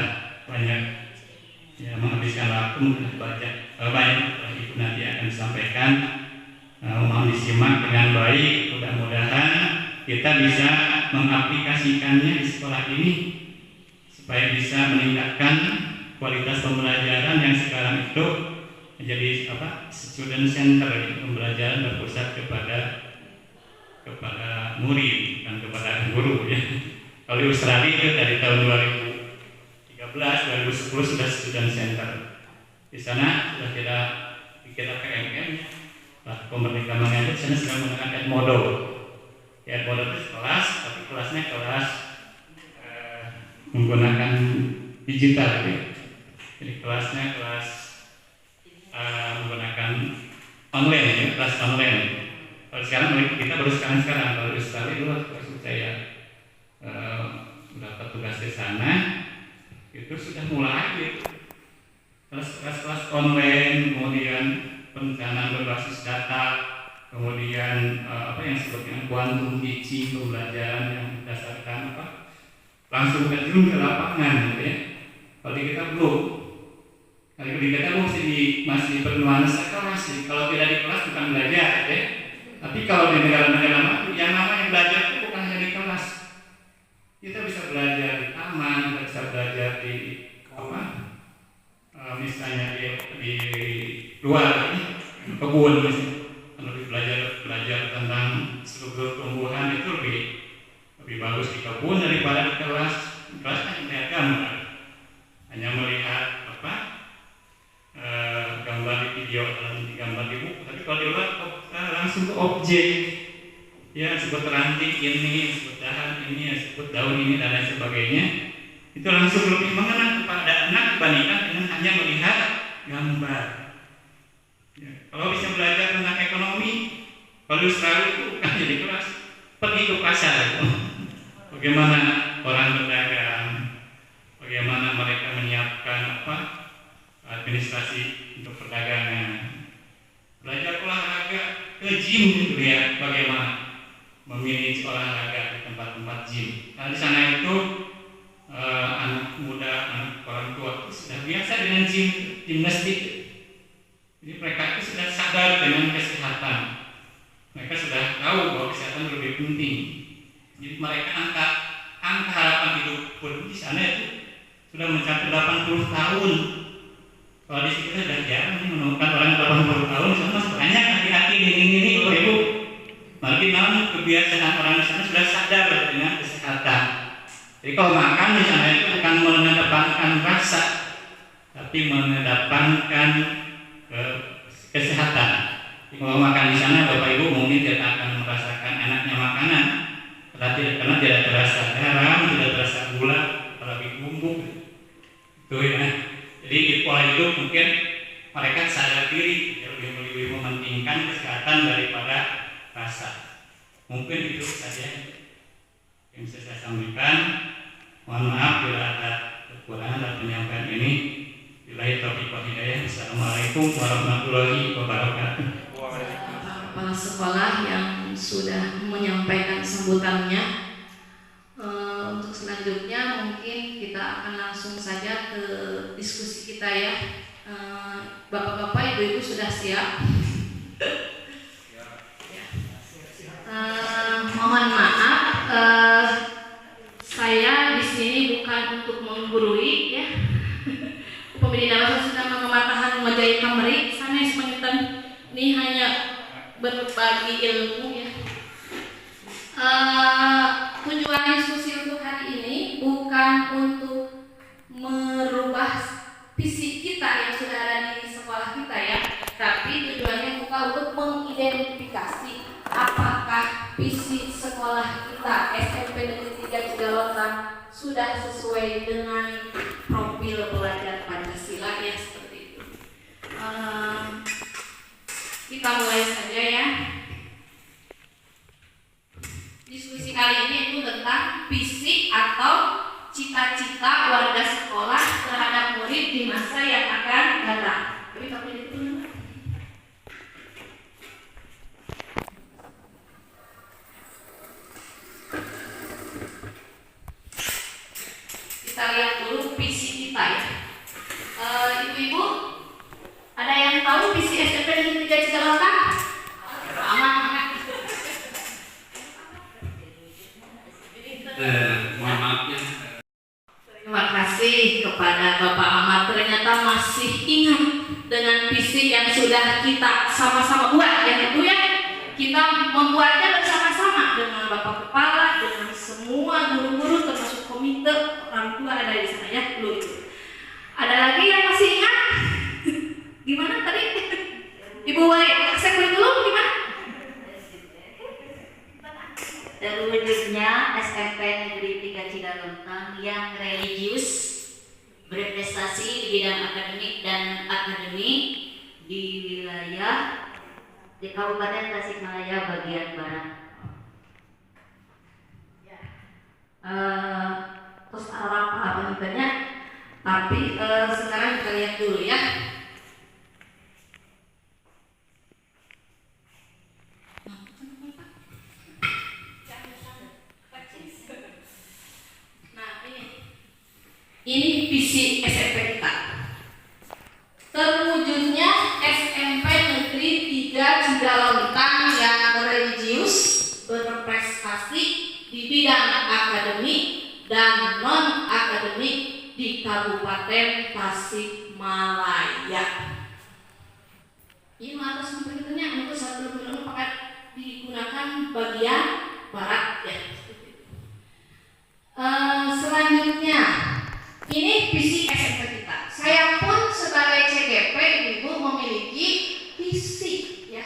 banyak ya menghabiskan waktu banyak Ibu nanti akan disampaikan. Mohon disimak dengan baik, mudah-mudahan kita bisa mengaplikasikannya di sekolah ini supaya bisa meningkatkan kualitas pembelajaran yang sekarang itu menjadi student center, pembelajaran berpusat kepada murid dan kepada guru ya. Kalau di Australia itu dari tahun 2013, 2010 sudah student center. Di sana sudah kita PMM, Merdeka Mengajar, di sana sudah menggunakan Edmodo. Edmodo itu kelas, tapi kelasnya kelas menggunakan digital. Ya. Jadi kelasnya kelas menggunakan online, ya, kelas online. Kalau sekarang kita baru sekarang kalau di Australia dulu waktu saya mendapat tugas di sana itu sudah mulai gitu. Kelas online, kemudian perencanaan berbasis data, kemudian yang disebutnya quantum teaching, pembelajaran yang berdasarkan langsung terjun ke lapangan gitu ya. Kalau di kita belum, kalau di kita masih bernuansa kelas. Kalau tidak di kelas bukan belajar ya. Tapi kalau di negara-negara maju yang namanya belajar itu bukan hanya di kelas. Kita bisa belajar di taman, kita bisa belajar di misalnya di luar kebun misalnya. Kalau belajar tentang struktur tumbuhan itu lebih bagus di kebun daripada di kelas. Di kelas kan melihat gambar, hanya melihat gambar di video atau gambar di buku. Tapi kalau di luar langsung ke objek. Ya, sebut ranting ini, sebut dahan ini, sebut daun ini, dan lain sebagainya. Itu langsung lebih mengena kepada anak dibandingkan dengan hanya melihat gambar. Ya, kalau bisa belajar tentang ekonomi, kalau di Australia itu bukan jadi kelas, pergi ke pasar. Bagaimana orang berdagang, bagaimana mereka menyiapkan administrasi untuk perdagangan. Belajar olahraga ke gym gitu ya, bagaimana memilih olahraga di tempat-tempat gym. Nah di sana itu anak muda, orang tua itu sudah biasa dengan gimnastik. Jadi mereka itu sudah sadar dengan kesehatan. Mereka sudah tahu bahwa kesehatan lebih penting. Jadi mereka angka harapan hidup pun di sana itu sudah mencapai 80 tahun. Kalau di sini kita sudah jarang menemukan orang 80 tahun, sama banyak hati-hati ini Bapak Ibu. Makin namun kebiasaan orang di sana sudah sadar dengan kesehatan. Jadi kalau makan di sana itu bukan mengedepankan rasa, tapi mengedepankan kesehatan. Jadi kalau makan di sana Bapak Ibu mungkin tidak akan merasakan enaknya makanan, karena tidak terasa garam, tidak terasa gula, apalagi bumbu. Itu ya. Jadi pola hidup mungkin mereka sadar diri, lebih mementingkan kesehatan daripada rasa. Mungkin itu saja yang bisa saya sampaikan. Mohon maaf bila ada kekurangan dalam penyampaian ini. Billahi taufiq wal hidayah. Assalamualaikum warahmatullahi wabarakatuh. Kepala sekolah yang sudah menyampaikan sambutannya. Untuk selanjutnya mungkin kita akan langsung saja ke diskusi kita ya. Bapak-bapak, ibu-ibu sudah siap? Mohon maaf, saya di sini bukan untuk menggurui ya. Pembina dewasa sudah mengematahan memajai kamari, sanes mengitan ini hanya berbagi ilmu ya. Tujuan diskusi untuk hari ini bukan untuk merubah visi kita yang sudah ada di sekolah kita ya, tapi tujuannya bukan untuk mengidentifikasi apakah visi sekolah kita SMP Negeri 3 Cigalongan sudah sesuai dengan profil pelajar Pancasila ya, seperti itu. Kita mulai saja ya. Diskusi kali ini itu tentang visi atau cita-cita warga sekolah terhadap murid di masa yang akan datang. Kita lihat dulu visi kita ya. Ibu-ibu, ada yang tahu visi SMP Negeri 3 Cigalongan? Aman. Mohon maaf ya. Terima kasih kepada Bapak Ahmad, ternyata masih ingat dengan visi yang sudah kita sama-sama buat ya Ibu ya. Kita membuatnya bersama-sama dengan Bapak Kepala, dengan semua guru-guru termasuk komite orang tua ada di sana ya dulu itu. Ada lagi yang masih ingat? Gimana tadi? Ibu boleh saya kulik dulu gimana? Terwujudnya SMP Negeri 3 Cigalongan yang religius, berprestasi di bidang akademik dan akademik di wilayah di Kabupaten Tasikmalaya bagian barat. Terus apa intinya? Tapi sekarang kita lihat dulu ya. Ini visi SMP kita. Terwujudnya SMP Negeri 3 Cigalongan yang religius, berprestasi di bidang akademik dan non-akademik di Kabupaten Tasikmalaya. Ini atas memperhitungnya untuk satu bulan pakai digunakan bagian barat ya. Selanjutnya ini visi SMP kita. Saya pun sebagai CGP Ibu memiliki visi ya.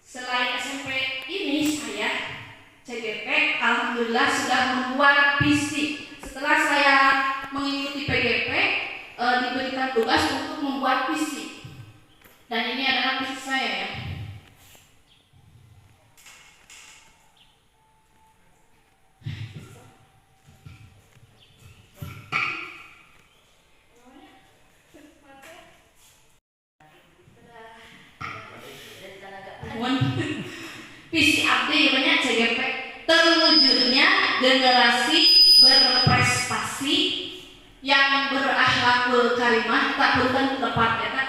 Selain SMP ini saya CGP alhamdulillah sudah membuat visi. Setelah saya mengikuti PGP diberikan tugas untuk membuat visi. Dan ini adalah visi saya ya. Visi abdi banyak CGP, terwujudnya generasi berprestasi yang berakhlakul karimah, tak bukan tepat ya tak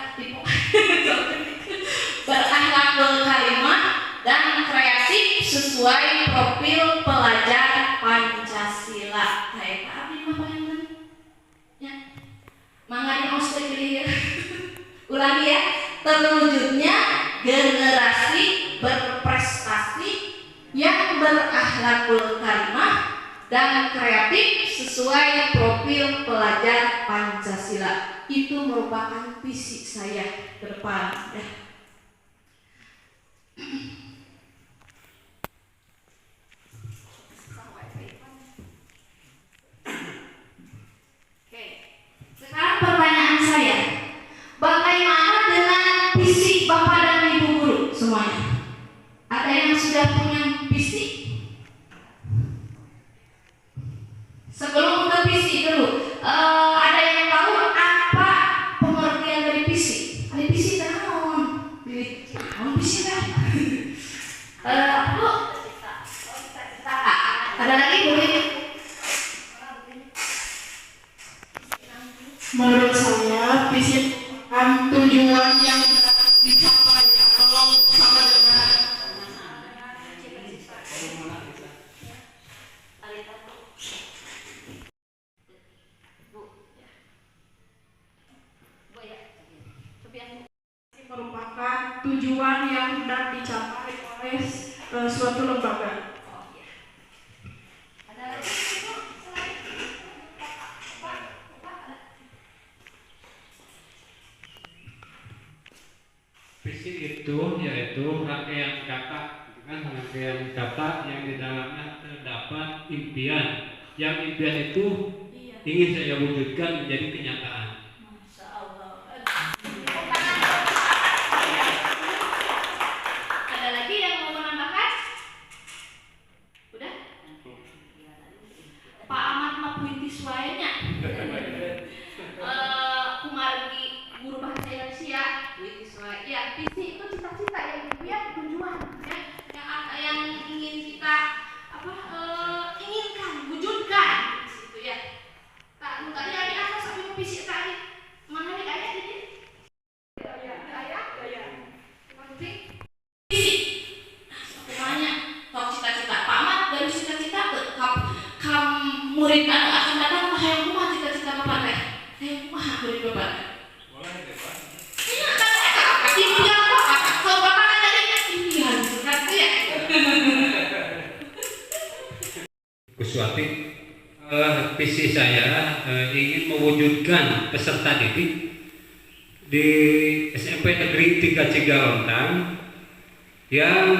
berakhlakul karimah dan kreatif sesuai profil pelajar Pancasila. Kayak abdi mah pengen ya, mangga dios lagi ulangi ya. Terwujudnya generasi berprestasi yang berakhlakul karimah dan kreatif sesuai profil pelajar Pancasila. Itu merupakan visi saya ke depan ya. Oke. Sekarang pertanyaan saya, bagaimana dengan visi Bapak dan Ibu guru semuanya? Ada yang sudah punya visi? Sebelum ke visi dulu, ada yang tahu apa pengertian dari visi? Ada visi naon? Naon visi kan? Bu, ada lagi boleh? Menurut saya, visi merupakan tujuan yang dicapai atau sama dengan merupakan tujuan yang hendak dicapai oleh suatu lembaga. Visi itu yaitu rangkaian kata, rangkaian kata yang di dalamnya terdapat impian. Yang impian itu ingin saya wujudkan menjadi kenyataan. Ada lagi yang mau menambahkan? Udah? Pak Ahmad mah puitis wae nya. Kumargi guru bahasa Indonesia puitis wae. Ya, visi itu cita-cita yang tujuan ya. Yang ingin kita inginkan, wujudkan itu ya. Tak tadi ada apa sampai visi tadi? Mana nih ayat ini? Ayat. Visi. Semuanya kalau cita-cita Pak Ahmad dari cita-cita kam murid akan datang hayang kumaha cita-cita Bapak teh. Hayang kumaha murid Bapak. Boleh deh, Pak. Iya kan impian Bapak. Kalau Bapak kan dari impian kan ya. Kuswati, visi saya ingin mewujudkan peserta didik di SMP Negeri 3 Cigalontang yang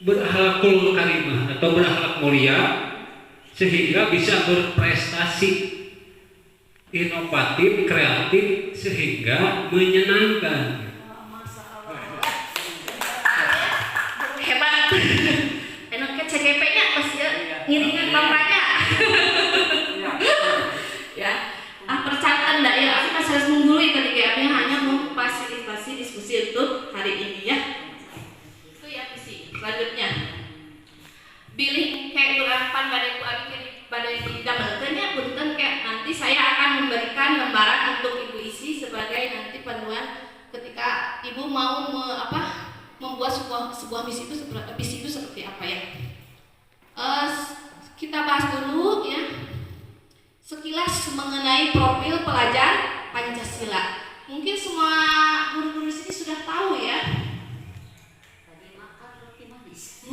berakhlakul karimah atau berakhlak mulia sehingga bisa berprestasi inovatif, kreatif sehingga menyenangkan. Hebat. Enaknya CGP-nya pas ya ngiringan bapaknya. Ya. Percataan daerah kita harus menggului KDGM-nya hanya memfasilitasi diskusi untuk hari ini ya. Itu ya visi. Selanjutnya. Bilih kayak ulapan badai didamelkeunnya punten kayak nanti saya akan memberikan lembaran untuk Ibu isi sebagai nanti panduan ketika Ibu mau membuat sebuah visi itu seperti apa ya. Kita bahas dulu ya sekilas mengenai profil pelajar Pancasila. Mungkin semua guru-guru sini sudah tahu ya. Tadi makan roti manis.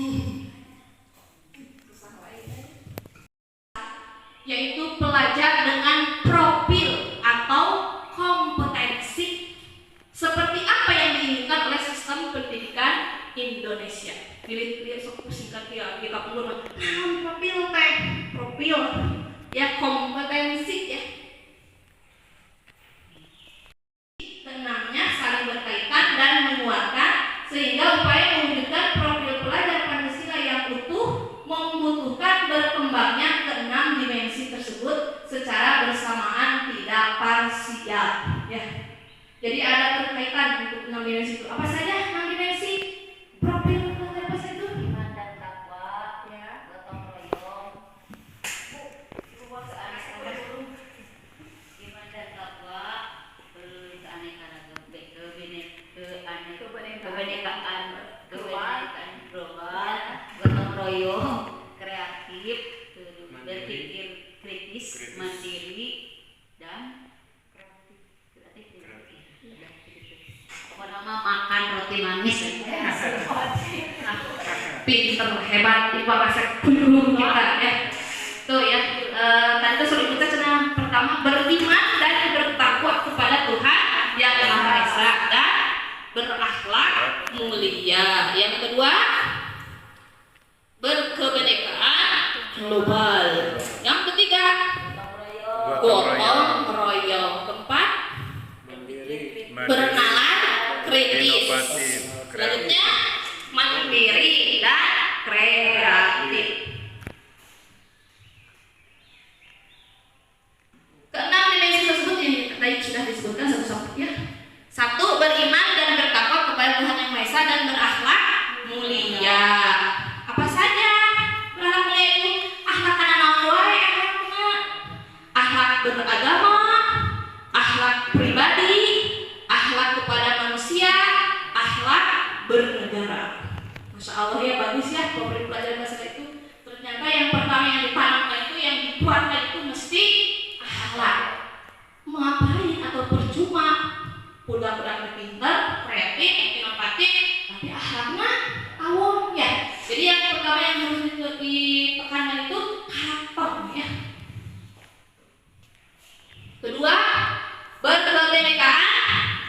Yaitu pelajar dengan profil atau kompetensi seperti apa yang diinginkan oleh sistem pendidikan Indonesia. Pilih sok singkat ya kita perlu profil ya kompetensi ya. Keenamnya saling berkaitan dan menguatkan sehingga upaya mewujudkan profil pelajar Pancasila yang utuh membutuhkan berkembangnya keenam dimensi tersebut secara bersamaan tidak parsial ya. Jadi ada berkaitan untuk 6 dimensi itu. Apa saja 6 dimensi profil pelajar Pancasila itu? Iman dan takwa, ya, gotong royong. Iman dan takwa, kebenekaan global, gotong royong, kreatif, berpikir kritis, mandiri, dan nama makan roti manis. Pinter, hebat, itu bahasa guru kita ya. Tuh ya, tadi tuh suruh kita cenah pertama beriman dan bertakwa kepada Tuhan yang Maha Esa dan berakhlak mulia. Yang kedua, berkebenekaan global. Yang ketiga, gotong royong. Keempat, berkenalan kritis. Selanjutnya mandiri dan kreatif.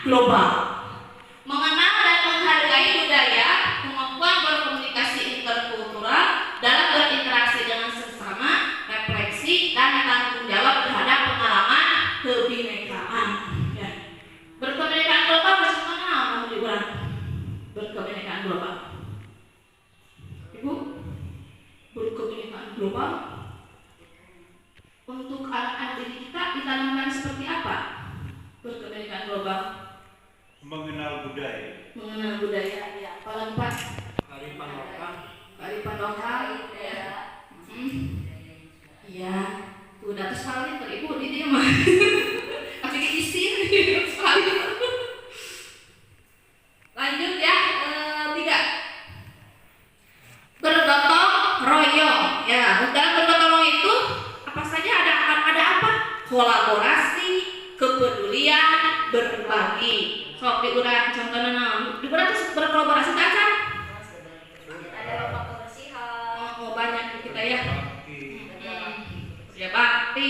global. Mengenal dan menghargai budaya, kemampuan berkomunikasi interkultural dalam berinteraksi dengan sesama, refleksi dan tanggung jawab terhadap pengalaman kebinekaan. Ya. Berkebinekaan global bagaimana kamu diulang? Berkebinekaan global. Ibu, berkebinekaan global untuk anak-anak didik kita ditanamkan seperti apa? Berkebinekaan global. Mengenal budaya. Mengenal budaya, ya. Apalagi Pak? Kearifan lokal. Kearifan lokal, ya. Iya. Udah terus paling ibu di dia mah. Kasih isin, paling. Lanjut ya, 3. Bergotong royong. Ya, dalam bergotong royong itu apa saja ada apa? Kolaborasi, kepedulian, berbagi. Sok diurang contohnya naon? Diurang terus berkolaborasi kan? Ada bapak kebersihan. Oh, banyak kita ya. Ya bakti,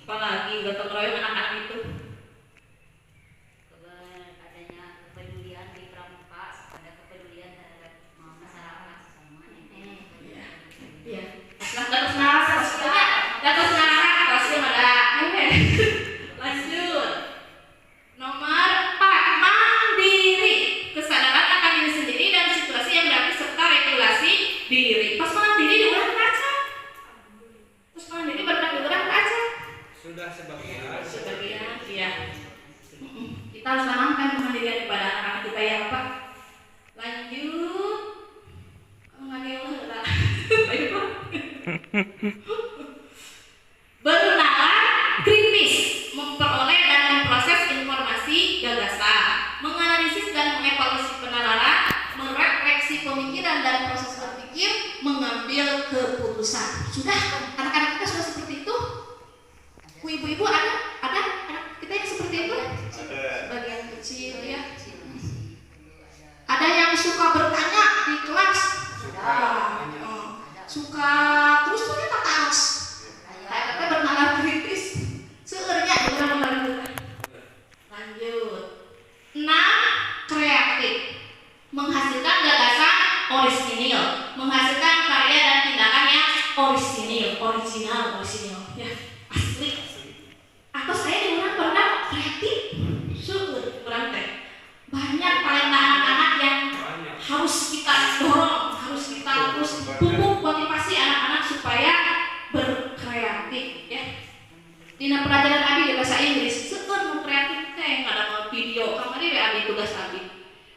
apalagi gotong royong anak-anak itu. Adanya kepedulian di pramuka, ada kepedulian terhadap masyarakat sesama. Iya. Terus ada. Lanjut. Nomor 4, mandiri. Kesadaran akan diri sendiri dan situasi yang dihadapi serta regulasi diri. Pas mandiri diurang kaca. Terus mandiri bergerak kaca. Sudah sebagian. Sebagian, iya. Kita harus tanamkan kemandirian pada anak-anak kita ya Pak. Lanjut. Kamu nggak ngeluh lah. Ayo Pak. Bernalar kritis, memperoleh dan memproses informasi gagasan, menganalisis dan mengevaluasi penalaran, merefleksi pemikiran dan proses berpikir, mengambil keputusan. Sudah, anak-anak kita sudah seperti itu. Ibu-ibu ada anak kita yang seperti itu? Sebagian kecil ya. Ada yang suka bertanya di kelas? Suka terus tak tahu. Kata bernalar kritis. Seurnya benar-benar. Lanjut. 6. Kreatif. Menghasilkan gagasan orisinil, menghasilkan karya dan tindakan yang original ya, asli. Atau saya diurang pernah kreatif. Syukur kurang teh. Banyak talenta anak-anak yang harus kita dorong, harus kita terus pupuk motivasi anak-anak supaya berkreatif ya. Dina pelajaran abi di bahasa Inggris, seueur nu kreatif teh ngadang video, kamari we abi tugas abi.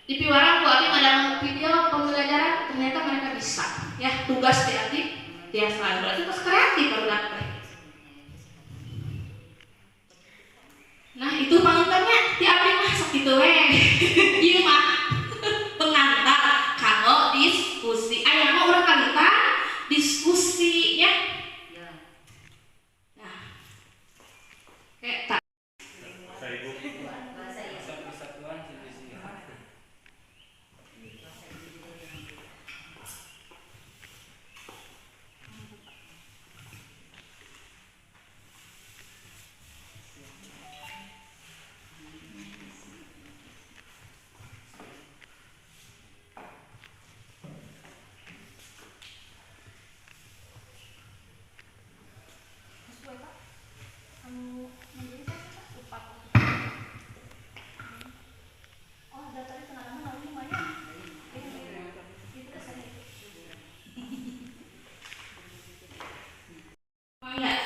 Di piwarang ku abi ngadang video pembelajaran, ternyata mereka bisa. Ya, tugas di abi biasa berarti terus kreatif barudak teh. Nah, itu pangantarnya di abi mah sok kitu we. Ieu mah pengantar kanggo diskusi. Aya mah urang kalita diskusi ya. Nah. Kayak tak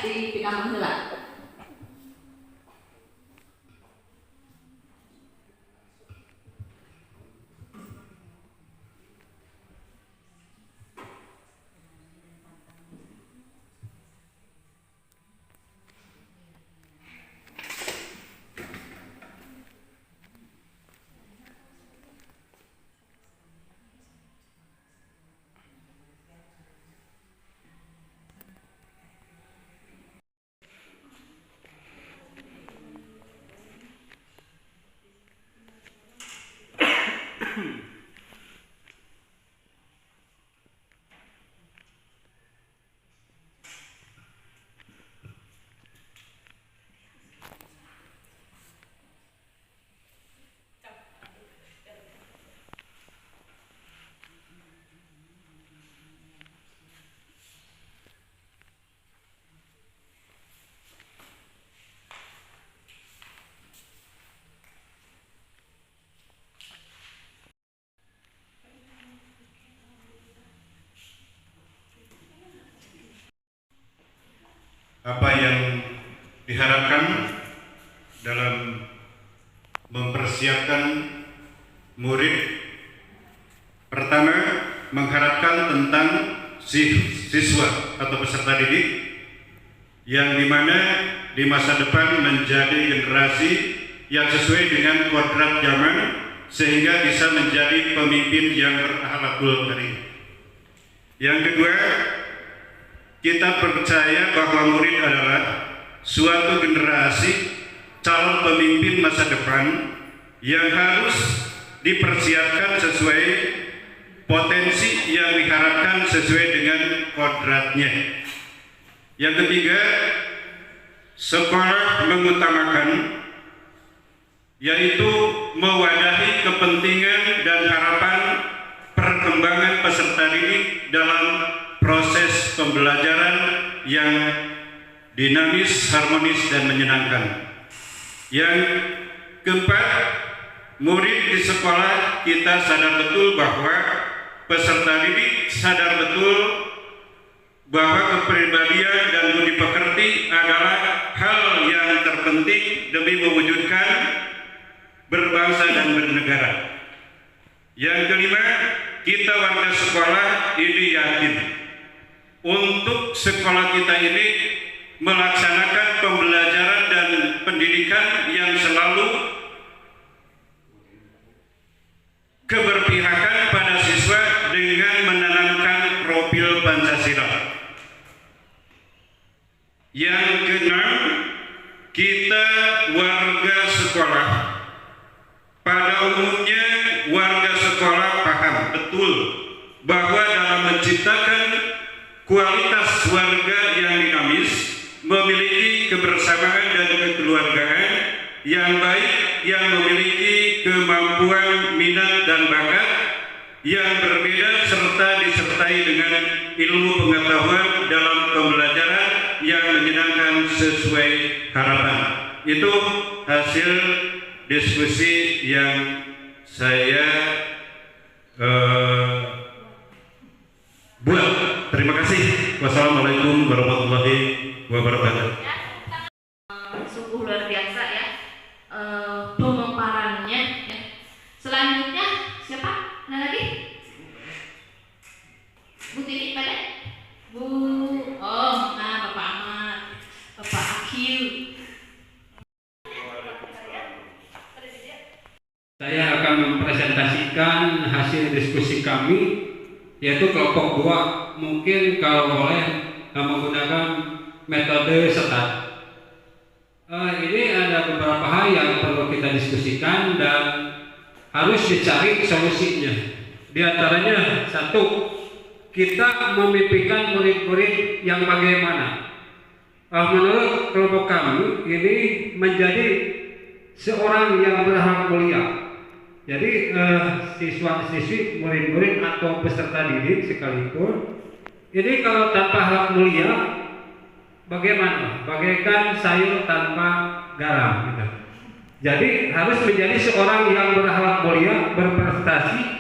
di pinang heula. apa yang diharapkan dalam mempersiapkan murid. Pertama, mengharapkan tentang siswa atau peserta didik yang dimana di masa depan menjadi generasi yang sesuai dengan kodrat zaman sehingga bisa menjadi pemimpin yang berakhlakul karim. Yang kedua, kita percaya bahwa murid adalah suatu generasi calon pemimpin masa depan yang harus dipersiapkan sesuai potensi yang diharapkan sesuai dengan kodratnya. Yang ketiga, sekolah mengutamakan yaitu mewadahi kepentingan dan harapan perkembangan peserta didik dalam proses pembelajaran yang dinamis, harmonis, dan menyenangkan. Yang keempat, murid di sekolah kita sadar betul bahwa peserta didik sadar betul bahwa kepribadian dan budi pekerti adalah hal yang terpenting demi mewujudkan berbangsa dan bernegara. Yang kelima, kita warga sekolah ini yakin untuk sekolah kita ini melaksanakan pembelajaran dan pendidikan yang selalu keberpihakan pada siswa dengan menanamkan profil Pancasila. Yang keenam, kita warga sekolah, pada umumnya warga sekolah paham betul bahwa dalam menciptakan kualitas warga yang dinamis, memiliki kebersamaan dan kekeluargaan yang baik, yang memiliki kemampuan, minat, dan bakat yang berbeda serta disertai dengan ilmu pengetahuan dalam pembelajaran yang menyenangkan sesuai harapan. Itu hasil diskusi yang saya buat. Terima kasih. Wassalamualaikum warahmatullahi wabarakatuh. Sungguh luar biasa ya pemaparannya ya. Selanjutnya siapa? Ada lagi? Bu Tini pada? Bu, oh, nah Bapak Ahmad, Bapak Akil. Saya akan mempresentasikan hasil diskusi kami, yaitu kelompok 2 mungkin kalau boleh menggunakan metode setat. Ini ada beberapa hal yang perlu kita diskusikan dan harus dicari solusinya. Di antaranya, satu, kita memimpikan murid-murid yang bagaimana. Menurut kelompok kami ini menjadi seorang yang berakhlak mulia. Jadi siswa-siswi, murid-murid atau peserta didik sekalipun ini kalau tanpa akhlak mulia bagaimana? Bagaikan sayur tanpa garam gitu. Jadi harus menjadi seorang yang berakhlak mulia,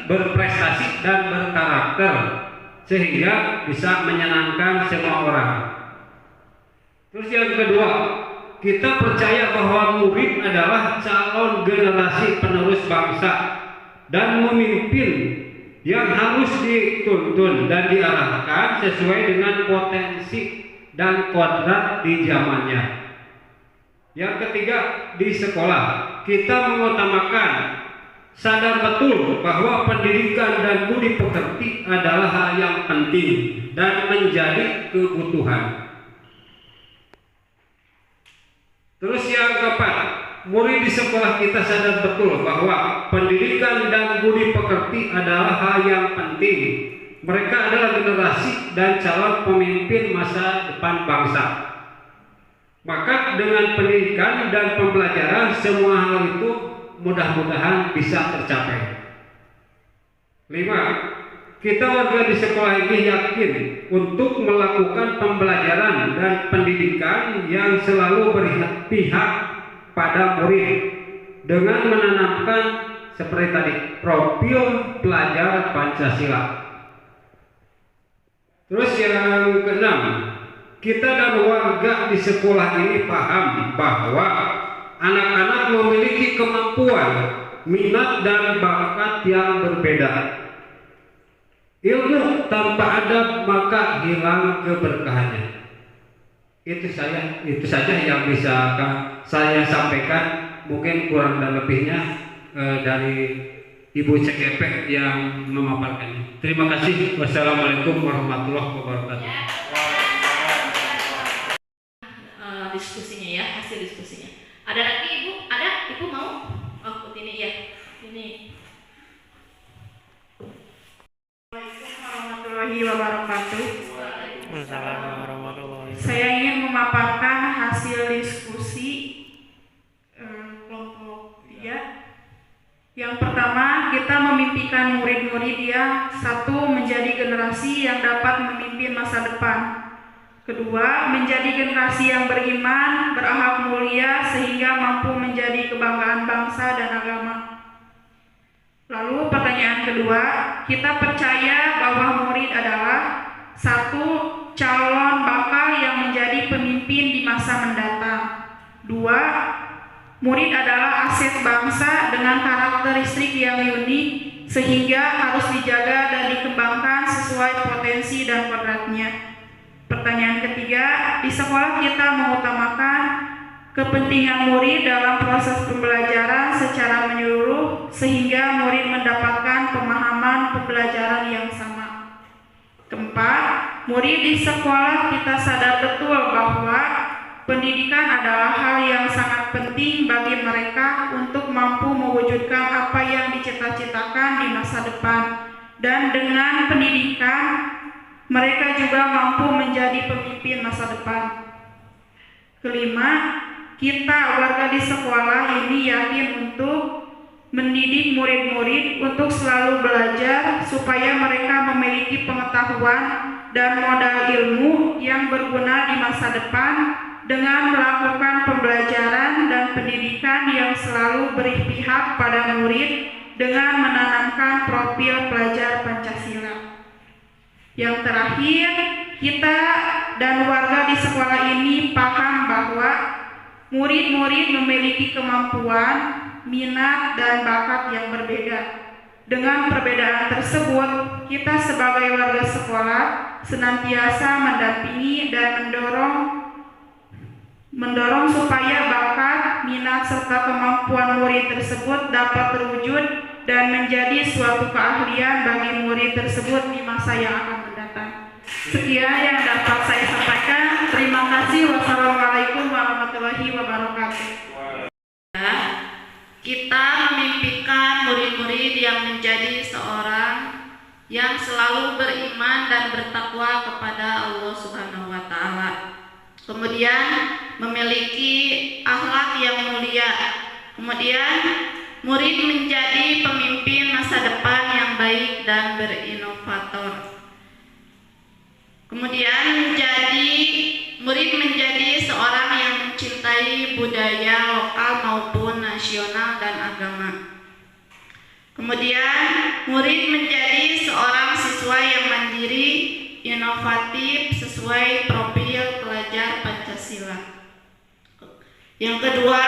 berprestasi dan berkarakter sehingga bisa menyenangkan semua orang. Terus yang kedua, kita percaya bahwa murid adalah calon generasi penerus bangsa dan memimpin yang harus dituntun dan diarahkan sesuai dengan potensi dan kodrat di zamannya. Yang ketiga, di sekolah kita mengutamakan sadar betul bahwa pendidikan dan budi pekerti adalah hal yang penting dan menjadi kebutuhan. Terus yang keempat, murid di sekolah kita sadar betul bahwa pendidikan dan budi pekerti adalah hal yang penting. Mereka adalah generasi dan calon pemimpin masa depan bangsa. Maka dengan pendidikan dan pembelajaran semua hal itu mudah-mudahan bisa tercapai. 5. Kita warga di sekolah ini yakin untuk melakukan pembelajaran dan pendidikan yang selalu berpihak pada murid dengan menanamkan seperti tadi profil pelajar Pancasila. Terus yang keenam, kita dan warga di sekolah ini paham bahwa anak-anak memiliki kemampuan, minat dan bakat yang berbeda. Ilmu tanpa adab maka hilang keberkahannya. Itu saja yang bisa saya sampaikan. Mungkin kurang dan lebihnya dari Ibu CGP yang memaparkannya. Terima kasih. Wassalamualaikum warahmatullahi wabarakatuh. Diskusinya ya, hasil diskusinya. Ada lagi Ibu? Ada? Ibu mau? Oh, ini ya. Ini. Assalamualaikum warahmatullahi wabarakatuh. Saya ingin memaparkan hasil diskusi kelompok 3. Yang pertama, kita memimpikan murid-murid yang satu menjadi generasi yang dapat memimpin masa depan. Kedua, menjadi generasi yang beriman, berakhlak mulia sehingga mampu menjadi kebanggaan bangsa dan agama. Lalu pertanyaan kedua, kita percaya bahwa murid adalah satu, calon bakal yang menjadi pemimpin di masa mendatang. Dua, murid adalah aset bangsa dengan karakteristik yang unik sehingga harus dijaga dan dikembangkan sesuai potensi dan kodratnya. Pertanyaan ketiga, di sekolah kita mengutamakan kepentingan murid dalam proses pembelajaran secara menyeluruh sehingga murid mendapatkan pemahaman pembelajaran yang sama. Keempat, murid di sekolah kita sadar betul bahwa pendidikan adalah hal yang sangat penting bagi mereka untuk mampu mewujudkan apa yang dicita-citakan di masa depan, dan dengan pendidikan mereka juga mampu menjadi pemimpin masa depan. Kelima, kita warga di sekolah ini yakin untuk mendidik murid-murid untuk selalu belajar supaya mereka memiliki pengetahuan dan modal ilmu yang berguna di masa depan dengan melakukan pembelajaran dan pendidikan yang selalu berpihak pada murid dengan menanamkan profil pelajar Pancasila. Yang terakhir, kita dan warga di sekolah ini paham bahwa murid-murid memiliki kemampuan, minat, dan bakat yang berbeda. Dengan perbedaan tersebut, kita sebagai warga sekolah senantiasa mendampingi dan mendorong supaya bakat, minat, serta kemampuan murid tersebut dapat terwujud dan menjadi suatu keahlian bagi murid tersebut di masa yang akan mendatang. Sekian yang dapat saya sampaikan. Terima kasih. Wassalamualaikum warahmatullahi wabarakatuh. Kita memimpikan murid-murid yang menjadi seorang yang selalu beriman dan bertakwa kepada Allah Subhanahu wa Ta'ala. Kemudian memiliki akhlak yang mulia. Kemudian murid menjadi pemimpin masa depan yang baik dan berinovator. Kemudian murid menjadi seorang yang mencintai budaya lokal maupun nasional dan agama. Kemudian murid menjadi seorang siswa yang mandiri, inovatif sesuai profil pelajar Pancasila. Yang kedua,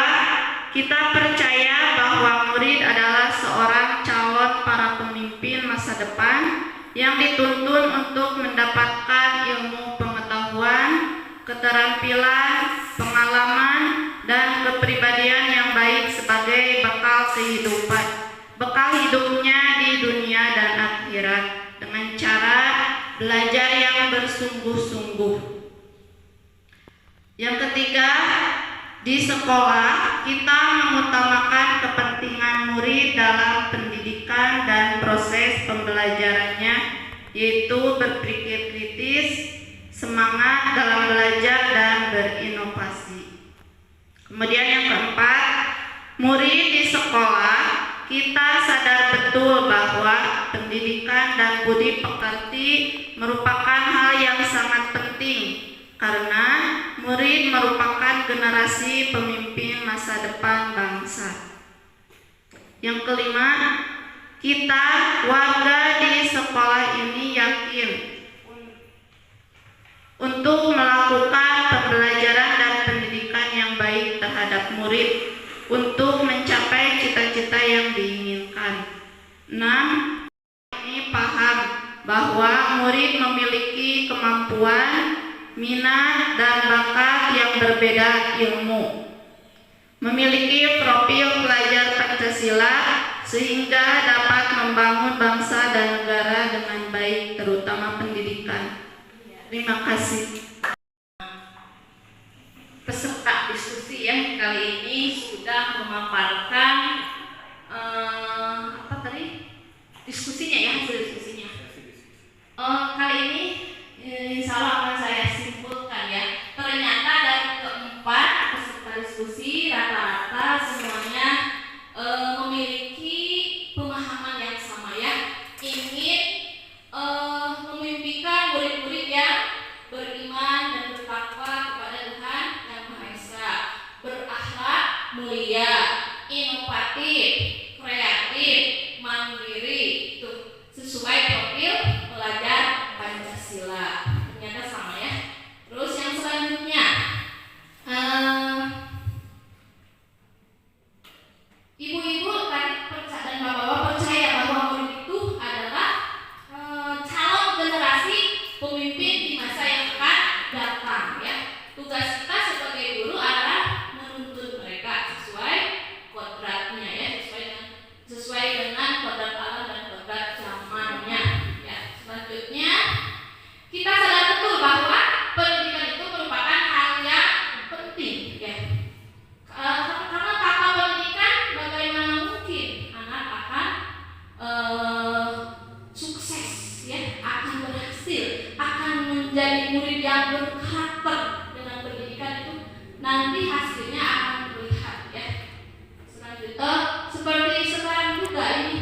kita percaya bahwa murid adalah seorang calon para pemimpin masa depan yang dituntun untuk mendapatkan ilmu pengetahuan, keterampilan, pengalaman, dan kepribadian yang baik sebagai bekal hidupnya di dunia dan akhirat dengan cara belajar yang bersungguh-sungguh. Yang ketiga, di sekolah kita mengutamakan kepentingan murid dalam pendidikan dan proses pembelajarannya, yaitu berpikir kritis, semangat dalam belajar dan berinovasi. Kemudian yang keempat, murid di sekolah kita sadar betul bahwa pendidikan dan budi pekerti merupakan hal yang sangat penting karena murid merupakan generasi pemimpin masa depan bangsa. Yang kelima, kita warga di sekolah ini yakin untuk melakukan dan bakat yang berbeda ilmu, memiliki profil pelajar Pancasila sehingga dapat membangun bangsa dan negara dengan baik, terutama pendidikan. Terima kasih. Peserta diskusi yang kali ini sudah memaparkan apa tadi diskusinya ya, hasil diskusinya. Kali ini insya Allah akan saya simpulkan ya. Ternyata dari keempat peserta diskusi rata-rata semuanya memiliki pemahaman yang sama ya, ingin memimpikan murid-murid yang beriman dan bertakwa kepada Tuhan Yang Maha Esa, berakhlak mulia, inovatif, kreatif, mandiri, itu sesuai profil pelajar Pancasila. Ternyata sama ya. Terus yang selanjutnya, ibu-ibu dan bapak-bapak percaya bahwa murid itu adalah calon generasi pemimpin di masa yang akan datang ya. Tugas kita sebagai guru adalah menuntun mereka sesuai kodratnya ya, sesuai dengan kodrat alam dan kodrat zamannya ya. Selanjutnya kita sadar betul bahwa pendidikan itu merupakan hal yang penting ya. Karena tanpa pendidikan bagaimana mungkin anak akan sukses ya, akan berhasil, akan menjadi murid yang berkarakter. Dengan pendidikan itu nanti hasilnya akan terlihat ya. Selanjutnya seperti sekarang juga ini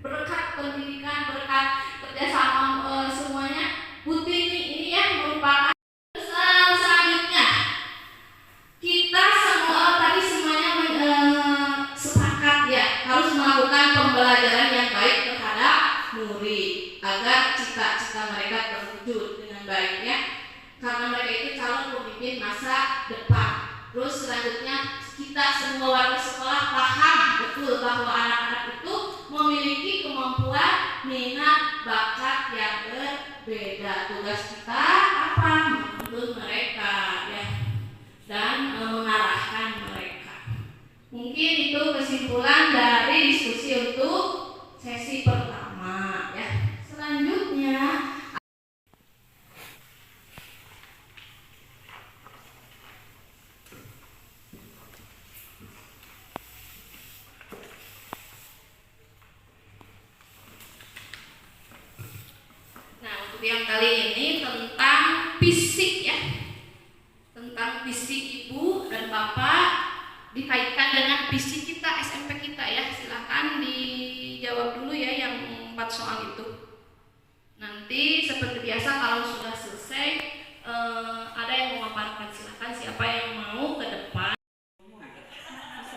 berkat pendidikan, berkat kerjasama semuanya, Butini ini ya merupakan. Selanjutnya kita semua tadi semuanya sepakat ya, harus melakukan pembelajaran yang baik terhadap murid agar cita-cita mereka terwujud dengan baik ya, karena mereka itu calon pemimpin masa depan. Terus selanjutnya kita semua warga sekolah paham betul bahwa anak-anak itu memiliki kemampuan, minat, bakat yang berbeda. Tugas kita apa? Menuntun mereka ya, dan mengarahkan mereka. Mungkin itu kesimpulan dari diskusi untuk sesi pertama ya. Selanjutnya untuk yang kali ini tentang fisik ya, tentang fisik ibu dan bapak dikaitkan dengan fisik kita SMP kita ya. Silahkan dijawab dulu ya yang 4 soal itu. Nanti seperti biasa kalau sudah selesai ada yang memaparkan, silahkan siapa yang mau ke depan.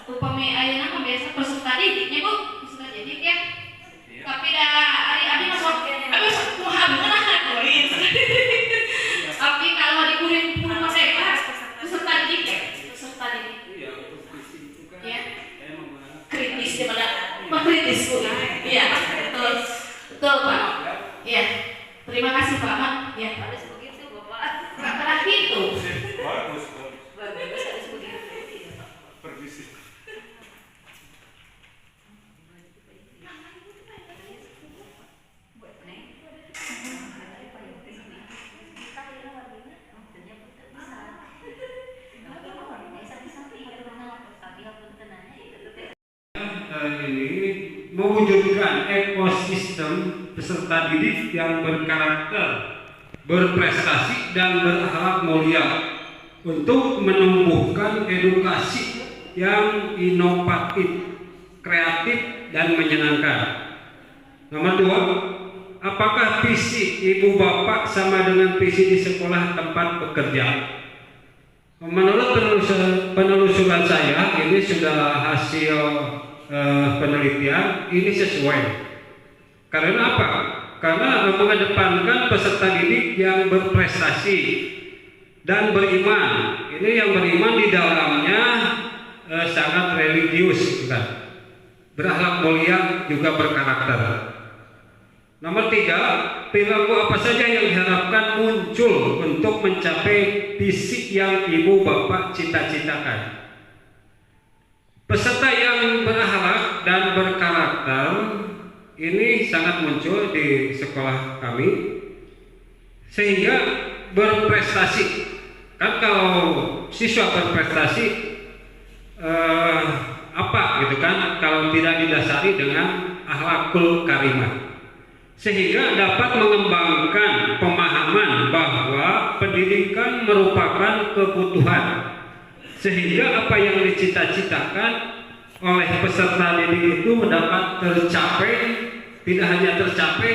Upami ayeuna biasa peserta didiknya Bu, peserta didik ya. Tapi dah hari masuk tapi kalau di kurikulum mereka peserta didik ya, peserta didik ya, kritis daripada mengkritis Bu. Iya betul betul Pak. Iya, terima kasih Pak Ahmad. Ya harus begitu Bapak. Terakhir itu bagus harus begitu. Permisi. Ini mewujudkan ekosistem peserta didik yang berkarakter, berprestasi dan berakhlak mulia untuk menumbuhkan edukasi yang inovatif, kreatif dan menyenangkan. Nomor 2, apakah visi ibu bapak sama dengan visi di sekolah tempat bekerja? Menurut penelusuran saya, ini sudah hasil penelitian, ini sesuai. Karena apa? Karena mengedepankan peserta didik yang berprestasi dan beriman. Ini yang beriman di dalamnya sangat religius, bukan? Berakhlak mulia juga berkarakter. Nomor 3, perilaku apa saja yang diharapkan muncul untuk mencapai visi yang ibu bapak cita-citakan. Peserta yang berakhlak dan berkarakter ini sangat muncul di sekolah kami, sehingga berprestasi. Kan kalau siswa berprestasi apa gitu kan, kalau tidak didasari dengan akhlakul karimah, sehingga dapat mengembangkan pemahaman bahwa pendidikan merupakan kebutuhan, sehingga apa yang dicita-citakan oleh peserta didik itu dapat tercapai, tidak hanya tercapai,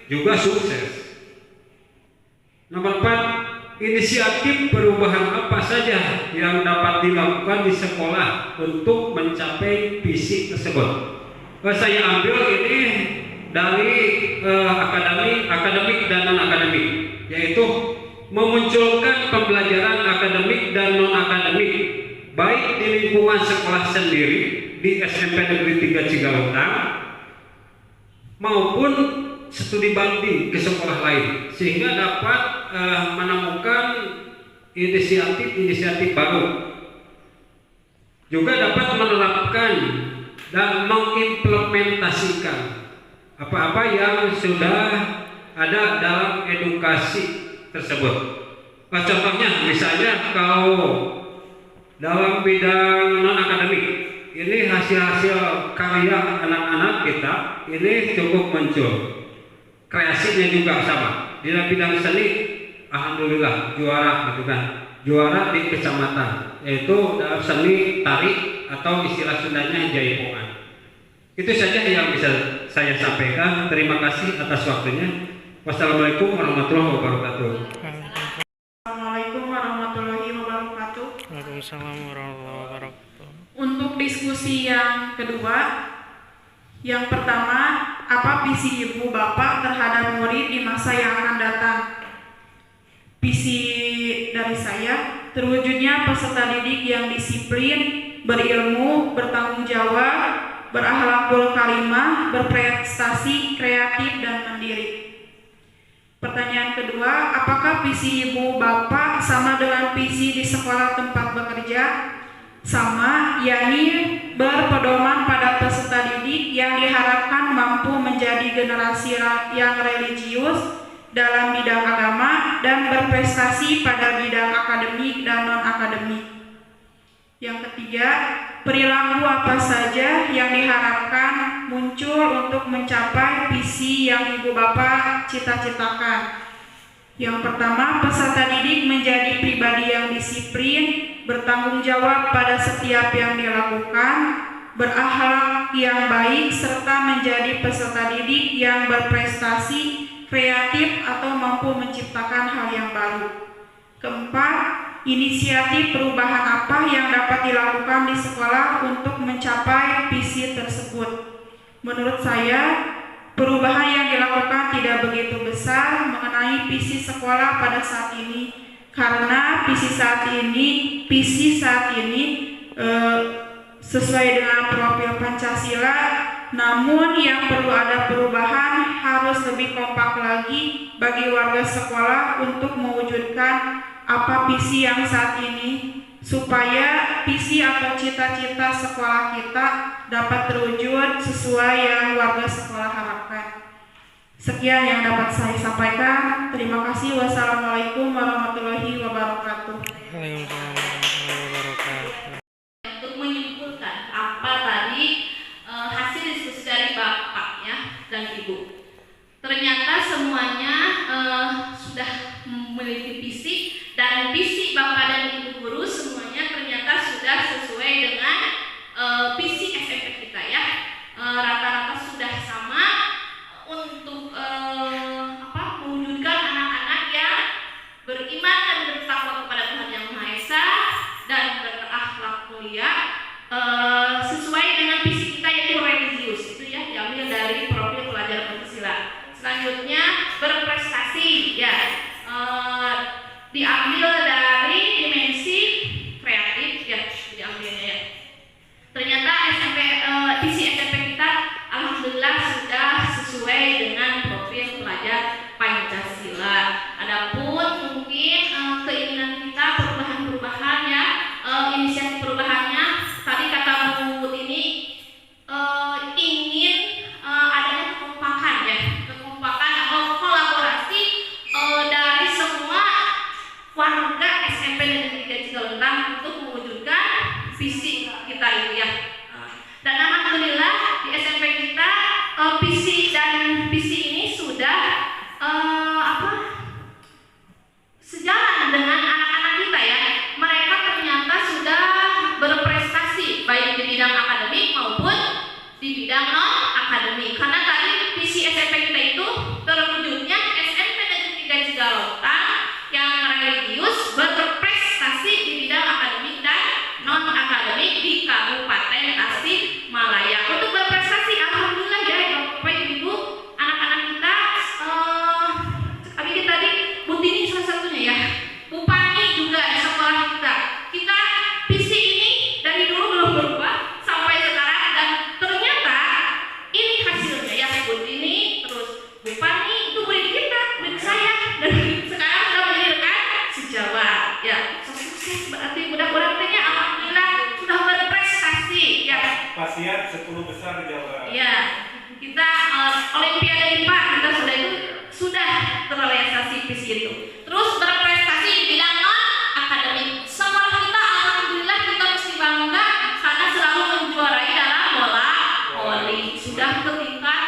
juga sukses. Nomor 4, inisiatif perubahan apa saja yang dapat dilakukan di sekolah untuk mencapai visi tersebut. Saya ambil ini dari akademik dan non-akademik, yaitu memunculkan pembelajaran akademik dan non-akademik, baik di lingkungan sekolah sendiri di SMP Negeri 3 Cigalontang maupun studi banding ke sekolah lain, sehingga dapat menemukan inisiatif baru, juga dapat menerapkan dan mengimplementasikan apa-apa yang sudah ada dalam edukasi tersebut. Contohnya misalnya kalau dalam bidang non-akademik, ini hasil-hasil karya anak-anak kita ini cukup muncul. Kreasinya juga sama. Di dalam bidang seni, alhamdulillah juara gitu kan. Juara di kecamatan, yaitu dalam seni tari atau istilah Sundanya jaipongan. Itu saja yang bisa saya sampaikan. Terima kasih atas waktunya. Wassalamualaikum warahmatullahi wabarakatuh. Assalamualaikum warahmatullahi wabarakatuh. Waalaikumsalam warahmatullahi wabarakatuh. Untuk diskusi yang kedua, yang pertama, apa visi ibu bapak terhadap murid di masa yang akan datang? Visi dari saya, terwujudnya peserta didik yang disiplin, berilmu, bertanggung jawab, berakhlakul karimah, berprestasi, kreatif, dan mandiri. Pertanyaan kedua, apakah visi ibu bapak sama dengan visi di sekolah tempat bekerja? Sama, yakni berpedoman pada peserta didik yang diharapkan mampu menjadi generasi yang religius dalam bidang agama dan berprestasi pada bidang akademik dan non-akademik. Yang ketiga, perilaku apa saja yang diharapkan muncul untuk mencapai visi yang ibu bapak cita-citakan. Yang pertama, peserta didik menjadi pribadi yang disiplin, bertanggung jawab pada setiap yang dilakukan, berakhlak yang baik, serta menjadi peserta didik yang berprestasi, kreatif, atau mampu menciptakan hal yang baru. Keempat, inisiatif perubahan apa yang dapat dilakukan di sekolah untuk mencapai visi tersebut. Menurut saya, perubahan yang dilakukan tidak begitu besar mengenai visi sekolah pada saat ini, karena visi saat ini sesuai dengan profil Pancasila. Namun yang perlu ada perubahan harus lebih kompak lagi bagi warga sekolah untuk mewujudkan apa visi yang saat ini, supaya visi atau cita-cita sekolah kita dapat terwujud sesuai yang warga sekolah harapkan. Sekian yang dapat saya sampaikan. Terima kasih. Wassalamualaikum warahmatullahi wabarakatuh. Waalaikumsalam warahmatullahi wabarakatuh. Untuk menyimpulkan apa tadi hasil diskusi dari Bapak ya dan Ibu, ternyata semuanya sudah memiliki visi, dan visi Bapak dan Ibu guru semuanya ternyata sudah sesuai dengan visi SMP kita ya. Rata-rata sudah sama untuk mewujudkan anak-anak yang beriman dan bertakwa kepada Tuhan Yang Maha Esa dan berakhlak mulia sesuai dengan visi kita, yaitu religius. Itu ya diambil dari profil pelajar Pancasila. Selanjutnya berprestasi ya, diambil dari dimensi kreatif ya, diambilnya ya. Ternyata visi SMP kita alhamdulillah sudah sesuai dengan profil Asiat 10 besar Jawa Barat. Ya, kita Olimpiade IPA kita sudah terrealisasi visi itu. Terus berprestasi di bidang non akademik. Sekolah kita alhamdulillah kita mesti bangga karena selalu menjuarai dalam bola voli. Sudah ke tingkat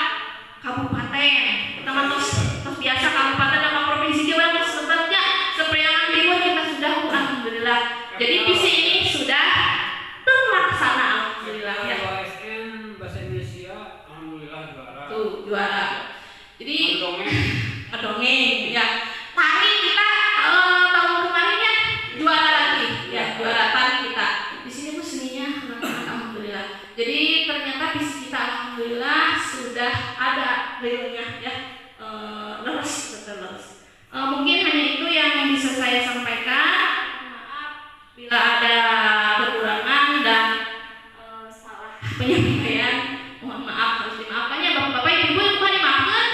kabupaten. Pertama terus biasa kabupaten dan provinsi Jawa yang sebetulnya Sepriangan Timur kita sudah alhamdulillah. Jadi visi ini sudah terlaksana alhamdulillah ya. OSN bahasa Indonesia alhamdulillah juara. Tuh juara. Jadi dongeng ya. Tari kita tahun kemarin ya juara lagi ya, juara tari kita. Di sini tuh seninya alhamdulillah. Jadi ternyata visi kita alhamdulillah sudah ada realnya ya. Terus mungkin hanya itu yang bisa saya sampaikan. Maaf bila ada kekurangan dan salah penyampaian, mohon maaf, harus dimaafkan ya bapak-bapak, ibu-ibu yang boleh dimaafkan.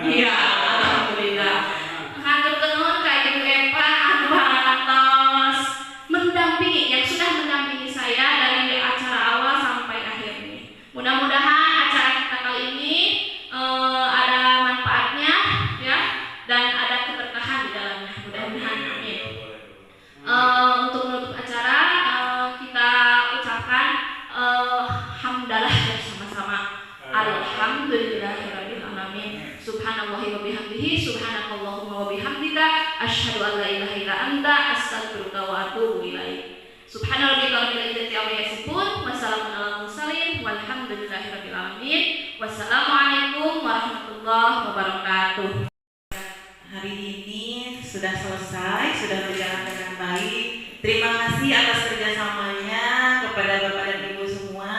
Iya, alhamdulillah. Hatur kenuhun ka Ibu Epa anu parantos mendampingi yang sudah mendampingi saya dari acara awal sampai akhir ini. Mudah-mudahan acara kita kali ini ada manfaatnya ya dan ada keberkahan di dalamnya. Mudah-mudahan amin. Untuk menutup acara kita ucapkan hamdalah bersama-sama. Alhamdulillahirabbil alamin. Subhanallahi wa bihamdihi, subhanakallahumma wa bihamdika, asyhadu an la ilaha illa anta, astaghfiruka wa atubu ilaik. Subhana rabbika rabbil izzati amma yasifun, wa salamun alal mursalin, walhamdulillahirabbil alamin. Wassalamualaikum warahmatullahi wabarakatuh. Hari ini sudah selesai, sudah berjalan dengan baik. Terima kasih atas kerjasamanya kepada Bapak dan Ibu semua.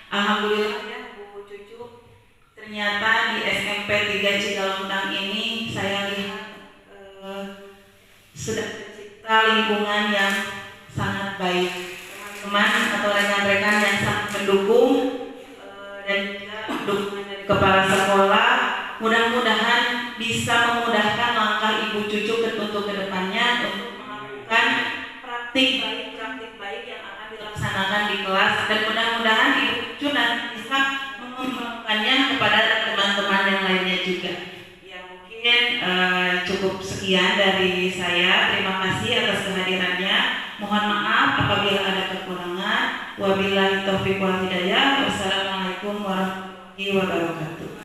Alhamdulillah ya Bu Cucu. Ternyata di SMP 3 Cigalontang ini saya lihat sudah tercipta lingkungan yang sangat baik. Teman-teman atau rekan-rekan yang sangat mendukung dan juga dukungan dari kepala sekolah. Mudah-mudahan bisa memudahkan langkah Ibu Cucu untuk kedepannya untuk melakukan praktik baik yang akan dilaksanakan di kelas, dan mudah-mudahan Ibu Cucu nanti bisa mengembangkannya kepada teman-teman yang lainnya juga. Ya mungkin cukup sekian dari saya. Terima kasih atas kehadirannya. Mohon maaf apabila ada kekurangan. Wabillahi taufiq wal hidayah. Wassalamualaikum warahmatullahi wabarakatuh.